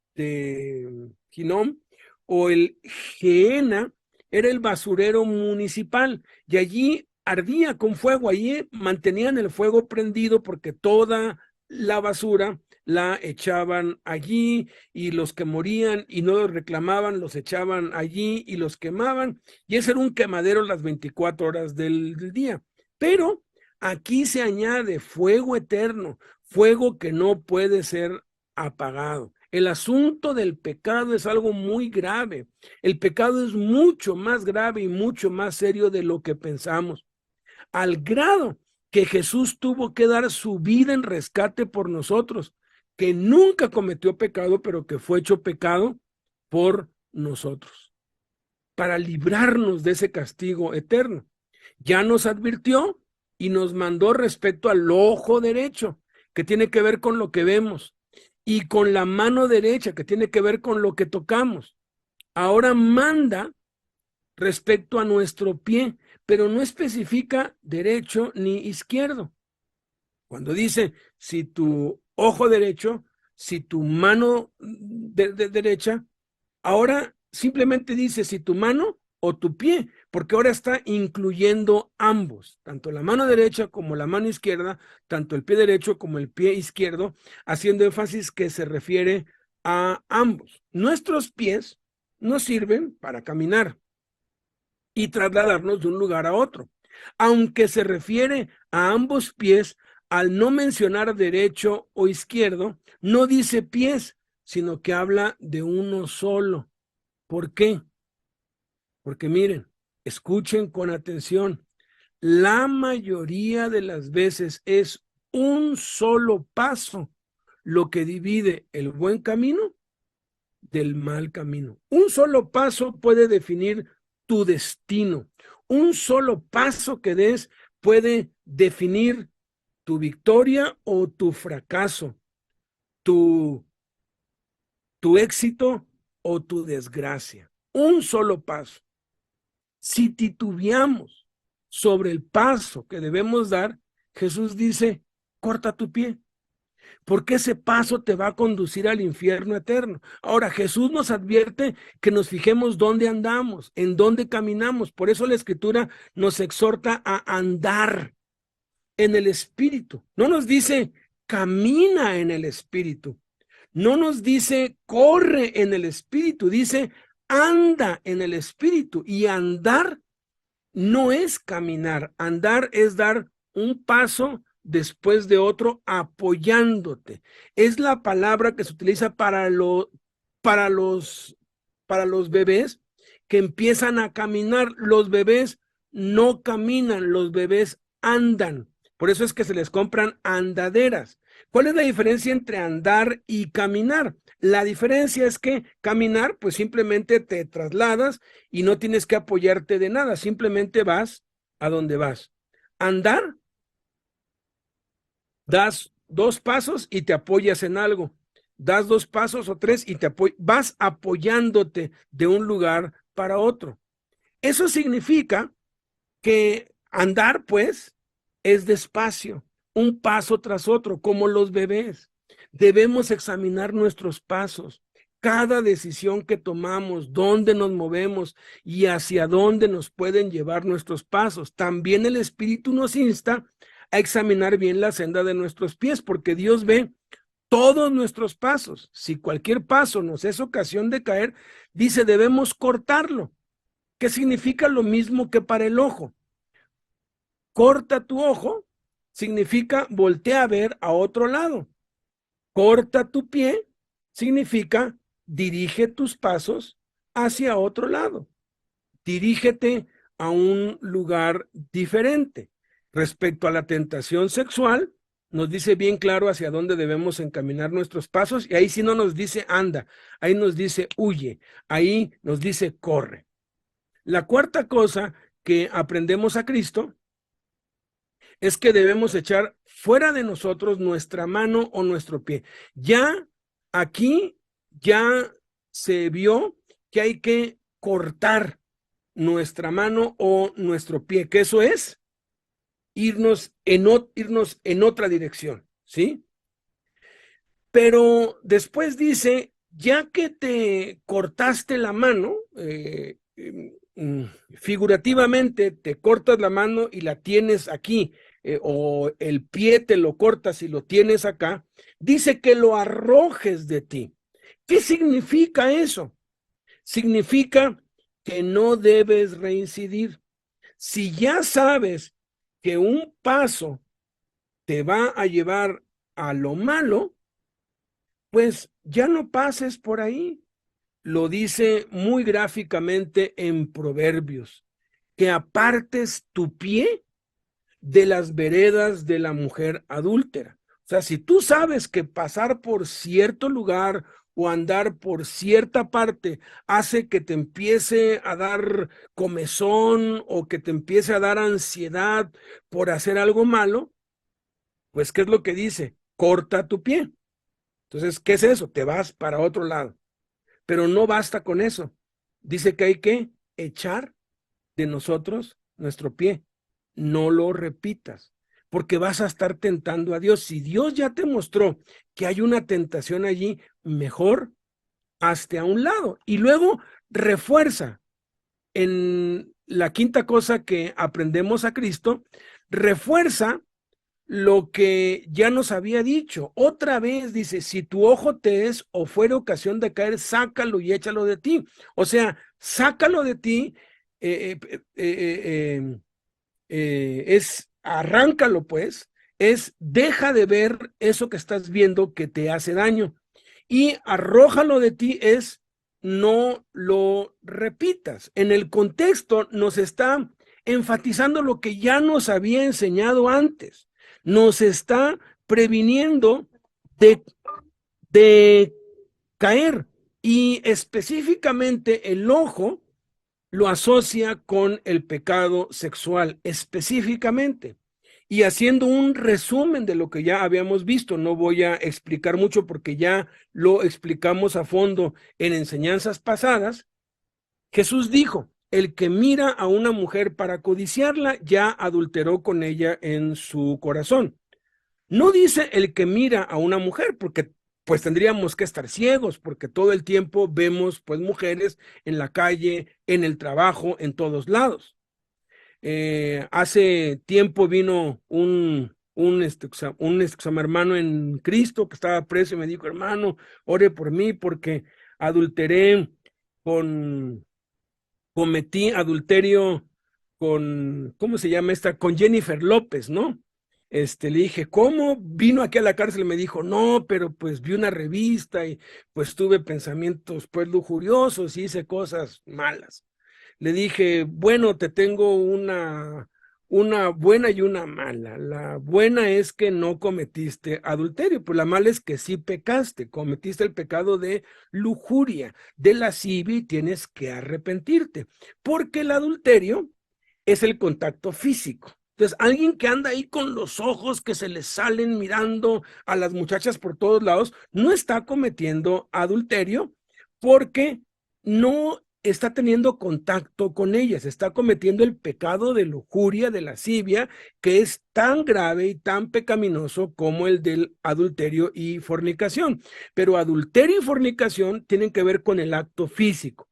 Hinnom, o el Gehenna, era el basurero municipal, y allí ardía con fuego, allí mantenían el fuego prendido porque toda la basura la echaban allí, y los que morían y no los reclamaban los echaban allí y los quemaban, y ese era un quemadero las 24 horas del día. Pero aquí se añade fuego eterno, fuego que no puede ser apagado. El asunto del pecado es algo muy grave. El pecado es mucho más grave y mucho más serio de lo que pensamos, al grado que Jesús tuvo que dar su vida en rescate por nosotros, que nunca cometió pecado, pero que fue hecho pecado por nosotros, para librarnos de ese castigo eterno. Ya nos advirtió y nos mandó respecto al ojo derecho, que tiene que ver con lo que vemos, y con la mano derecha, que tiene que ver con lo que tocamos. Ahora manda respecto a nuestro pie, pero no especifica derecho ni izquierdo. Cuando dice, si tu ojo derecho, si tu mano derecha, ahora simplemente dice si tu mano o tu pie, porque ahora está incluyendo ambos, tanto la mano derecha como la mano izquierda, tanto el pie derecho como el pie izquierdo, haciendo énfasis que se refiere a ambos. Nuestros pies nos sirven para caminar y trasladarnos de un lugar a otro. Aunque se refiere a ambos pies, al no mencionar derecho o izquierdo, no dice pies, sino que habla de uno solo. ¿Por qué? Porque miren, escuchen con atención, la mayoría de las veces es un solo paso lo que divide el buen camino del mal camino. Un solo paso puede definir tu destino. Un solo paso que des puede definir tu victoria o tu fracaso, tu éxito o tu desgracia. Un solo paso. Si titubeamos sobre el paso que debemos dar, Jesús dice, corta tu pie, porque ese paso te va a conducir al infierno eterno. Ahora, Jesús nos advierte que nos fijemos dónde andamos, en dónde caminamos. Por eso la Escritura nos exhorta a andar en el Espíritu. No nos dice, camina en el Espíritu. No nos dice, corre en el Espíritu. Dice, anda en el Espíritu. Y andar no es caminar. Andar es dar un paso después de otro apoyándote. Es la palabra que se utiliza para los bebés que empiezan a caminar. Los bebés no caminan, los bebés andan. Por eso es que se les compran andaderas. ¿Cuál es la diferencia entre andar y caminar? La diferencia es que caminar, pues simplemente te trasladas y no tienes que apoyarte de nada, simplemente vas a donde vas. Andar, das 2 pasos y te apoyas en algo. Das 2 pasos o 3 y vas apoyándote de un lugar para otro. Eso significa que andar, pues, es despacio, un paso tras otro, como los bebés. Debemos examinar nuestros pasos, cada decisión que tomamos, dónde nos movemos y hacia dónde nos pueden llevar nuestros pasos. También el Espíritu nos insta a examinar bien la senda de nuestros pies, porque Dios ve todos nuestros pasos. Si cualquier paso nos es ocasión de caer, dice, debemos cortarlo, que significa lo mismo que para el ojo. Corta tu ojo significa voltea a ver a otro lado. Corta tu pie significa dirige tus pasos hacia otro lado. Dirígete a un lugar diferente. Respecto a la tentación sexual, nos dice bien claro hacia dónde debemos encaminar nuestros pasos, y ahí sí no nos dice anda, ahí nos dice huye, ahí nos dice corre. La cuarta cosa que aprendemos a Cristo es que debemos echar fuera de nosotros nuestra mano o nuestro pie. Ya aquí ya se vio que hay que cortar nuestra mano o nuestro pie, que eso es irnos en otra dirección, ¿sí? Pero después dice, ya que te cortaste la mano, figurativamente te cortas la mano y la tienes aquí, o el pie te lo cortas y lo tienes acá, dice que lo arrojes de ti. ¿Qué significa eso? Significa que no debes reincidir. Si ya sabes que un paso te va a llevar a lo malo, pues ya no pases por ahí. Lo dice muy gráficamente en Proverbios, que apartes tu pie de las veredas de la mujer adúltera. O sea, si tú sabes que pasar por cierto lugar o andar por cierta parte hace que te empiece a dar comezón o que te empiece a dar ansiedad por hacer algo malo, pues ¿qué es lo que dice? Corta tu pie. Entonces, ¿qué es eso? Te vas para otro lado. Pero no basta con eso. Dice que hay que echar de nosotros nuestro pie. No lo repitas, porque vas a estar tentando a Dios. Si Dios ya te mostró que hay una tentación allí, mejor hazte a un lado. Y luego refuerza en la quinta cosa que aprendemos a Cristo, refuerza lo que ya nos había dicho. Otra vez dice, si tu ojo te es o fuera ocasión de caer, sácalo y échalo de ti. O sea, sácalo de ti, arráncalo pues, es deja de ver eso que estás viendo que te hace daño. Y arrójalo de ti es no lo repitas. En el contexto nos está enfatizando lo que ya nos había enseñado antes. Nos está previniendo de caer. Y específicamente el ojo lo asocia con el pecado sexual, específicamente. Y haciendo un resumen de lo que ya habíamos visto, no voy a explicar mucho porque ya lo explicamos a fondo en enseñanzas pasadas. Jesús dijo, el que mira a una mujer para codiciarla ya adulteró con ella en su corazón. No dice el que mira a una mujer, porque pues tendríamos que estar ciegos, porque todo el tiempo vemos pues mujeres en la calle, en el trabajo, en todos lados. Hace tiempo vino un hermano en Cristo que estaba preso y me dijo, hermano, ore por mí porque adulteré cometí adulterio con, ¿cómo se llama esta? Con Jennifer López, ¿no? Le dije, ¿cómo? Vino aquí a la cárcel y me dijo, no, pero pues vi una revista y pues tuve pensamientos pues lujuriosos y hice cosas malas. Le dije, bueno, te tengo una buena y una mala. La buena es que no cometiste adulterio, pues la mala es que sí pecaste, cometiste el pecado de lujuria, de lascivia y tienes que arrepentirte, porque el adulterio es el contacto físico. Entonces, alguien que anda ahí con los ojos que se le salen mirando a las muchachas por todos lados, no está cometiendo adulterio porque no está teniendo contacto con ellas, está cometiendo el pecado de lujuria, de lascivia, que es tan grave y tan pecaminoso como el del adulterio y fornicación. Pero adulterio y fornicación tienen que ver con el acto físico.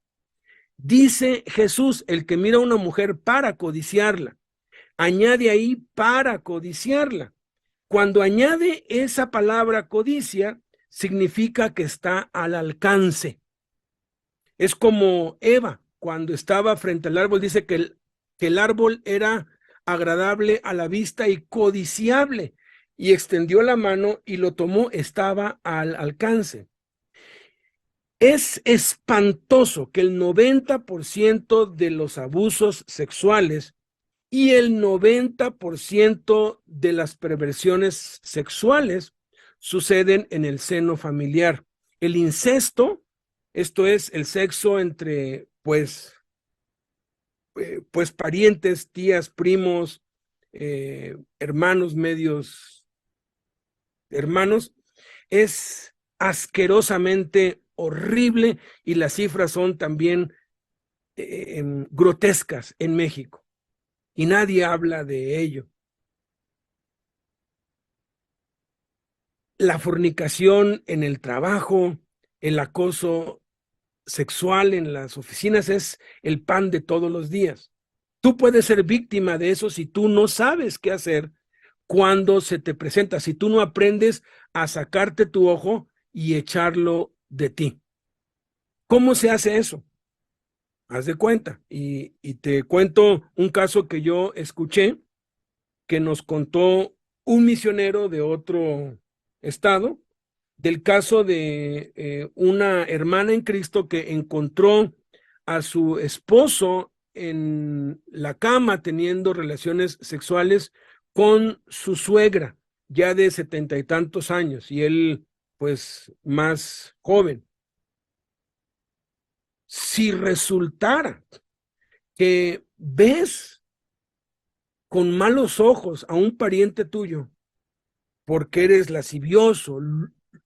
Dice Jesús, el que mira a una mujer para codiciarla, añade ahí para codiciarla. Cuando añade esa palabra codicia, significa que está al alcance. Es como Eva, cuando estaba frente al árbol, dice que el árbol era agradable a la vista y codiciable, y extendió la mano y lo tomó, estaba al alcance. Es espantoso que el 90% de los abusos sexuales y el 90% de las perversiones sexuales suceden en el seno familiar. El incesto, esto es el sexo entre, pues parientes, tías, primos, hermanos, medios hermanos, es asquerosamente horrible y las cifras son también grotescas en México y nadie habla de ello. La fornicación en el trabajo, el acoso sexual en las oficinas es el pan de todos los días. Tú puedes ser víctima de eso si tú no sabes qué hacer cuando se te presenta, si tú no aprendes a sacarte tu ojo y echarlo de ti. ¿Cómo se hace eso? Haz de cuenta. Y te cuento un caso que yo escuché, que nos contó un misionero de otro estado, del caso de una hermana en Cristo que encontró a su esposo en la cama teniendo relaciones sexuales con su suegra, ya de 70 y tantos años, y él pues más joven. Si resultara que ves con malos ojos a un pariente tuyo porque eres lascivioso,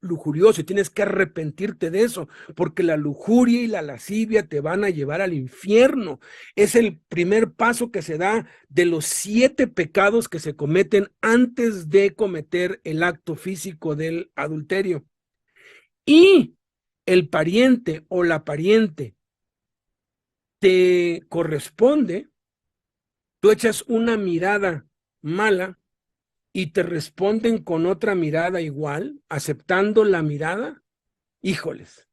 lujurioso, y tienes que arrepentirte de eso, porque la lujuria y la lascivia te van a llevar al infierno. Es el primer paso que se da de los 7 pecados que se cometen antes de cometer el acto físico del adulterio. Y el pariente o la pariente te corresponde, tú echas una mirada mala y te responden con otra mirada igual, aceptando la mirada, híjoles,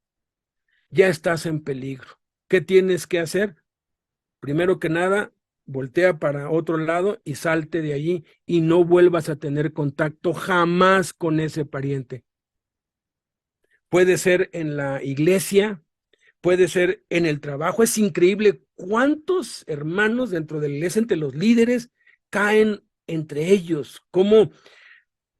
ya estás en peligro. ¿Qué tienes que hacer? Primero que nada, voltea para otro lado y salte de allí y no vuelvas a tener contacto jamás con ese pariente. Puede ser en la iglesia, puede ser en el trabajo. Es increíble cuántos hermanos dentro de la iglesia, entre los líderes, caen entre ellos. ¿Cómo?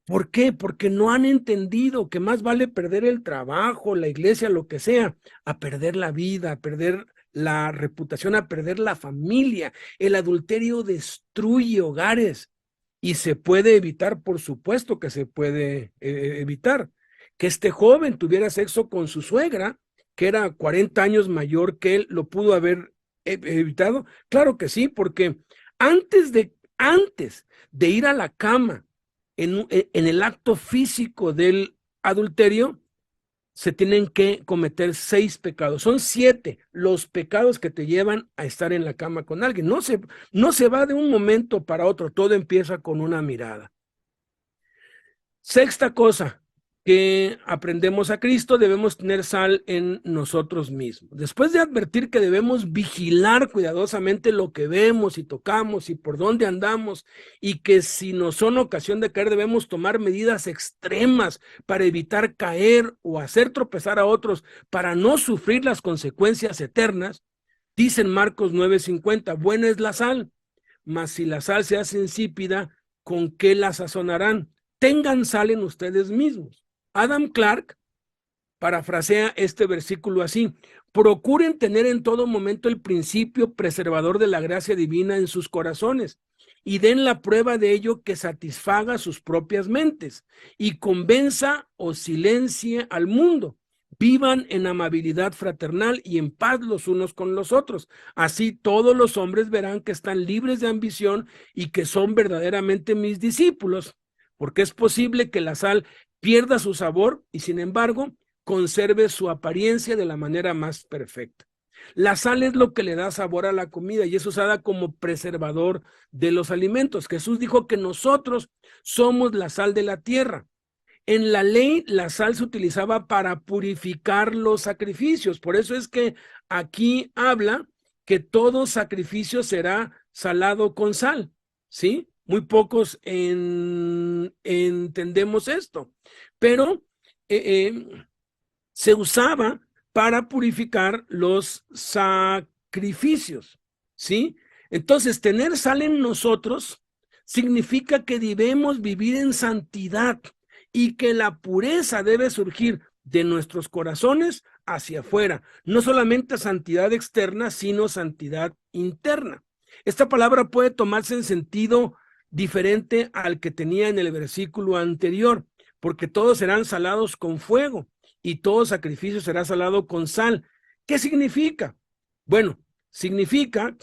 ¿Por qué? Porque no han entendido que más vale perder el trabajo, la iglesia, lo que sea, a perder la vida, a perder la reputación, a perder la familia. El adulterio destruye hogares y se puede evitar, por supuesto que se puede evitar. Que este joven tuviera sexo con su suegra, que era 40 años mayor que él, ¿lo pudo haber evitado? Claro que sí, porque antes de ir a la cama, en el acto físico del adulterio, se tienen que cometer 6 pecados. Son 7 los pecados que te llevan a estar en la cama con alguien. No se va de un momento para otro, todo empieza con una mirada. Sexta cosa que aprendemos a Cristo, debemos tener sal en nosotros mismos. Después de advertir que debemos vigilar cuidadosamente lo que vemos y tocamos y por dónde andamos, y que si nos son ocasión de caer debemos tomar medidas extremas para evitar caer o hacer tropezar a otros para no sufrir las consecuencias eternas, dice en Marcos 9:50, buena es la sal, mas si la sal se hace insípida, ¿con qué la sazonarán? Tengan sal en ustedes mismos. Adam Clarke parafrasea este versículo así: procuren tener en todo momento el principio preservador de la gracia divina en sus corazones y den la prueba de ello que satisfaga sus propias mentes y convenza o silencie al mundo. Vivan en amabilidad fraternal y en paz los unos con los otros. Así todos los hombres verán que están libres de ambición y que son verdaderamente mis discípulos, porque es posible que la sal pierda su sabor y sin embargo conserve su apariencia de la manera más perfecta. La sal es lo que le da sabor a la comida y es usada como preservador de los alimentos. Jesús dijo que nosotros somos la sal de la tierra. En la ley, la sal se utilizaba para purificar los sacrificios. Por eso es que aquí habla que todo sacrificio será salado con sal, ¿sí? Muy pocos entendemos esto, pero se usaba para purificar los sacrificios, ¿sí? Entonces, tener sal en nosotros significa que debemos vivir en santidad y que la pureza debe surgir de nuestros corazones hacia afuera, no solamente santidad externa, sino santidad interna. Esta palabra puede tomarse en sentido diferente al que tenía en el versículo anterior, porque todos serán salados con fuego y todo sacrificio será salado con sal. ¿Qué significa? Bueno, significa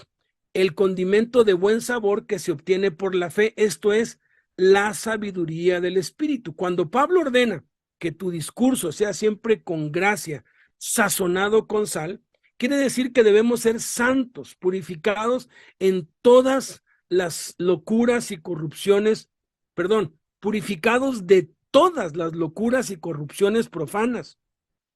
el condimento de buen sabor que se obtiene por la fe, esto es la sabiduría del Espíritu. Cuando Pablo ordena que tu discurso sea siempre con gracia, sazonado con sal, quiere decir que debemos ser santos, purificados en todas las locuras y corrupciones, purificados de todas las locuras y corrupciones profanas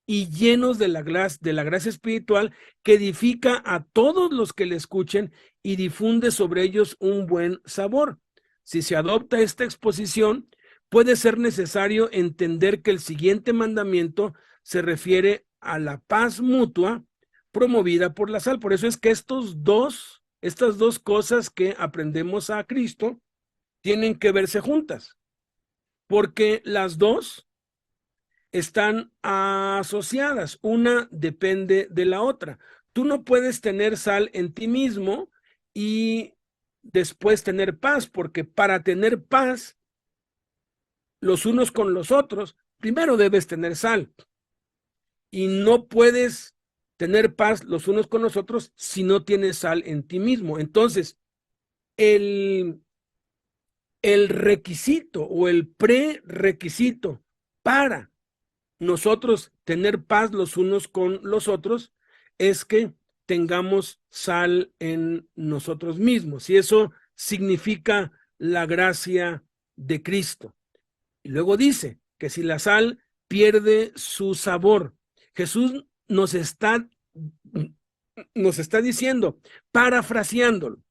y llenos de la gracia espiritual que edifica a todos los que le escuchen y difunde sobre ellos un buen sabor. Si se adopta esta exposición, puede ser necesario entender que el siguiente mandamiento se refiere a la paz mutua promovida por la sal. Por eso es que estas dos cosas que aprendemos a Cristo tienen que verse juntas, porque las dos están asociadas, una depende de la otra. Tú no puedes tener sal en ti mismo y después tener paz, porque para tener paz los unos con los otros, primero debes tener sal. Y no puedes tener paz los unos con los otros si no tienes sal en ti mismo. Entonces, el requisito o el prerequisito para nosotros tener paz los unos con los otros es que tengamos sal en nosotros mismos, y eso significa la gracia de Cristo. Y luego dice que si la sal pierde su sabor, Jesús nos está diciendo, parafraseándolo,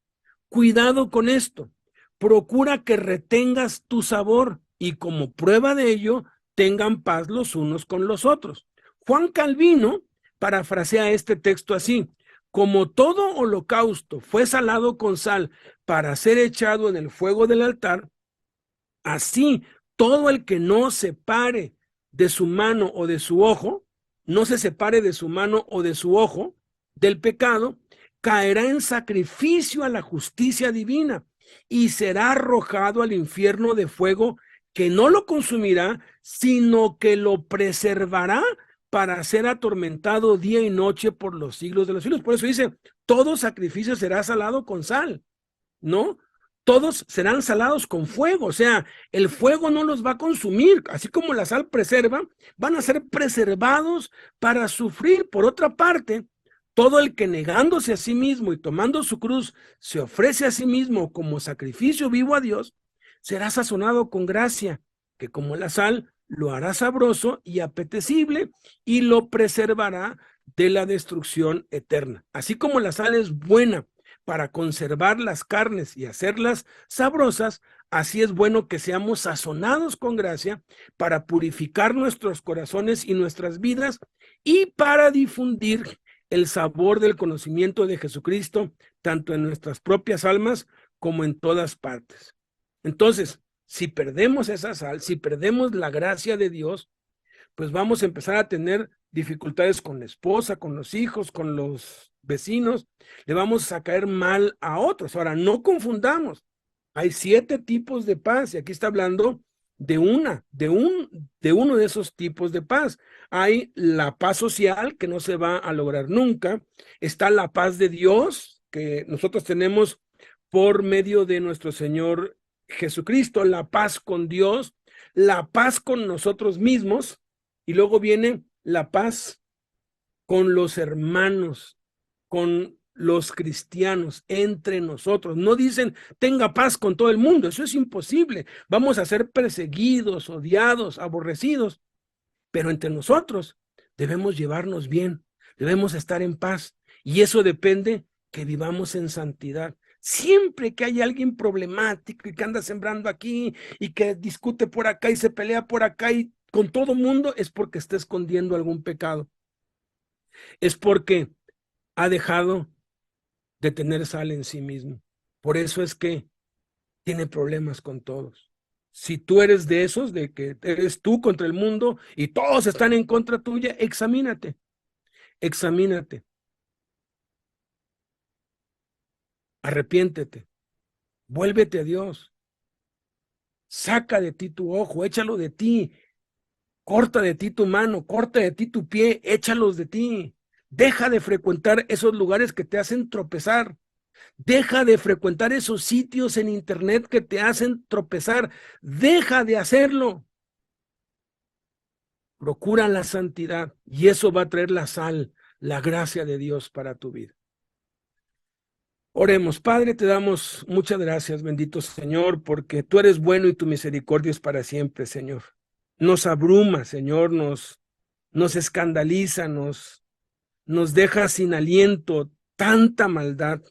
cuidado con esto, procura que retengas tu sabor y como prueba de ello, tengan paz los unos con los otros. Juan Calvino parafrasea este texto así: como todo holocausto fue salado con sal para ser echado en el fuego del altar, así todo el que no separe de su mano o de su ojo, no se separe de su mano o de su ojo del pecado, caerá en sacrificio a la justicia divina y será arrojado al infierno de fuego que no lo consumirá, sino que lo preservará para ser atormentado día y noche por los siglos de los siglos. Por eso dice, todo sacrificio será salado con sal, ¿no? Todos serán salados con fuego, o sea, el fuego no los va a consumir, así como la sal preserva, van a ser preservados para sufrir. Por otra parte, todo el que negándose a sí mismo y tomando su cruz se ofrece a sí mismo como sacrificio vivo a Dios, será sazonado con gracia, que como la sal lo hará sabroso y apetecible y lo preservará de la destrucción eterna. Así como la sal es buena para conservar las carnes y hacerlas sabrosas, así es bueno que seamos sazonados con gracia para purificar nuestros corazones y nuestras vidas y para difundir el sabor del conocimiento de Jesucristo, tanto en nuestras propias almas como en todas partes. Entonces, si perdemos esa sal, si perdemos la gracia de Dios, pues vamos a empezar a tener dificultades con la esposa, con los hijos, con los vecinos, le vamos a caer mal a otros. Ahora, no confundamos, hay 7 tipos de paz, y aquí está hablando de uno de esos tipos de paz. Hay la paz social, que no se va a lograr nunca. Está la paz de Dios, que nosotros tenemos por medio de nuestro Señor Jesucristo, la paz con Dios, la paz con nosotros mismos, y luego viene la paz con los hermanos, con los cristianos, entre nosotros. No dicen, tenga paz con todo el mundo, eso es imposible. Vamos a ser perseguidos, odiados, aborrecidos, pero entre nosotros debemos llevarnos bien, debemos estar en paz, y eso depende que vivamos en santidad. Siempre que hay alguien problemático y que anda sembrando aquí y que discute por acá y se pelea por acá y con todo mundo, es porque está escondiendo algún pecado. Es porque ha dejado de tener sal en sí mismo. Por eso es que tiene problemas con todos. Si tú eres de esos, de que eres tú contra el mundo y todos están en contra tuya, examínate, examínate. Arrepiéntete, vuélvete a Dios, saca de ti tu ojo, échalo de ti, corta de ti tu mano, corta de ti tu pie, échalos de ti. Deja de frecuentar esos lugares que te hacen tropezar. Deja de frecuentar esos sitios en internet que te hacen tropezar. Deja de hacerlo. Procura la santidad y eso va a traer la sal, la gracia de Dios para tu vida. Oremos. Padre, te damos muchas gracias, bendito Señor, porque tú eres bueno y tu misericordia es para siempre, Señor. Nos abruma, Señor, nos escandaliza, nos deja sin aliento tanta maldad,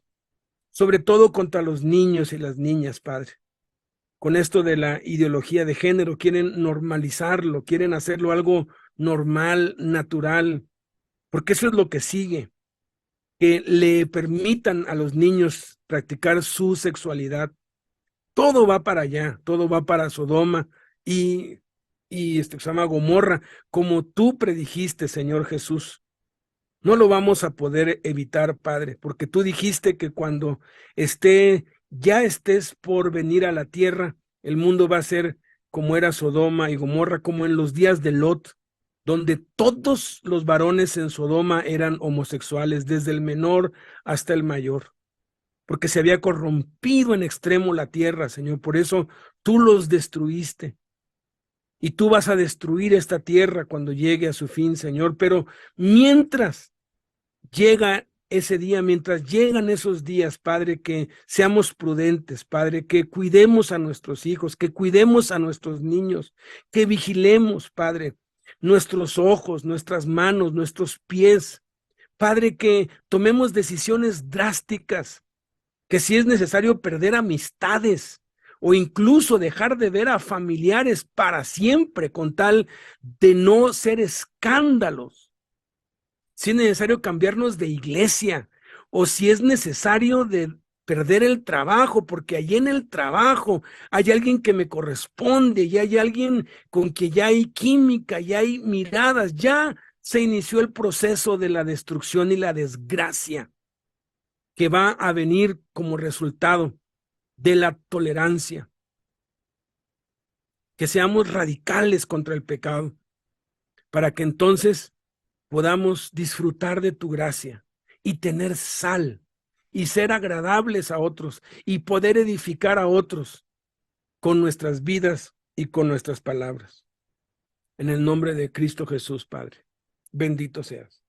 sobre todo contra los niños y las niñas, Padre. Con esto de la ideología de género, quieren normalizarlo, quieren hacerlo algo normal, natural, porque eso es lo que sigue, que le permitan a los niños practicar su sexualidad. Todo va para allá, todo va para Sodoma y se llama Gomorra, como tú predijiste, Señor Jesús. No lo vamos a poder evitar, Padre, porque tú dijiste que cuando ya estés por venir a la tierra, el mundo va a ser como era Sodoma y Gomorra, como en los días de Lot, donde todos los varones en Sodoma eran homosexuales, desde el menor hasta el mayor, porque se había corrompido en extremo la tierra, Señor. Por eso tú los destruiste. Y tú vas a destruir esta tierra cuando llegue a su fin, Señor. Pero mientras llega ese día, mientras llegan esos días, Padre, que seamos prudentes, Padre, que cuidemos a nuestros hijos, que cuidemos a nuestros niños, que vigilemos, Padre, nuestros ojos, nuestras manos, nuestros pies. Padre, que tomemos decisiones drásticas, que si es necesario perder amistades o incluso dejar de ver a familiares para siempre con tal de no ser escándalos. Si es necesario cambiarnos de iglesia o si es necesario de perder el trabajo, porque allí en el trabajo hay alguien que me corresponde y hay alguien con que ya hay química, ya hay miradas, ya se inició el proceso de la destrucción y la desgracia que va a venir como resultado de la tolerancia. Que seamos radicales contra el pecado, para que entonces podamos disfrutar de tu gracia y tener sal y ser agradables a otros y poder edificar a otros con nuestras vidas y con nuestras palabras. En el nombre de Cristo Jesús, Padre. Bendito seas.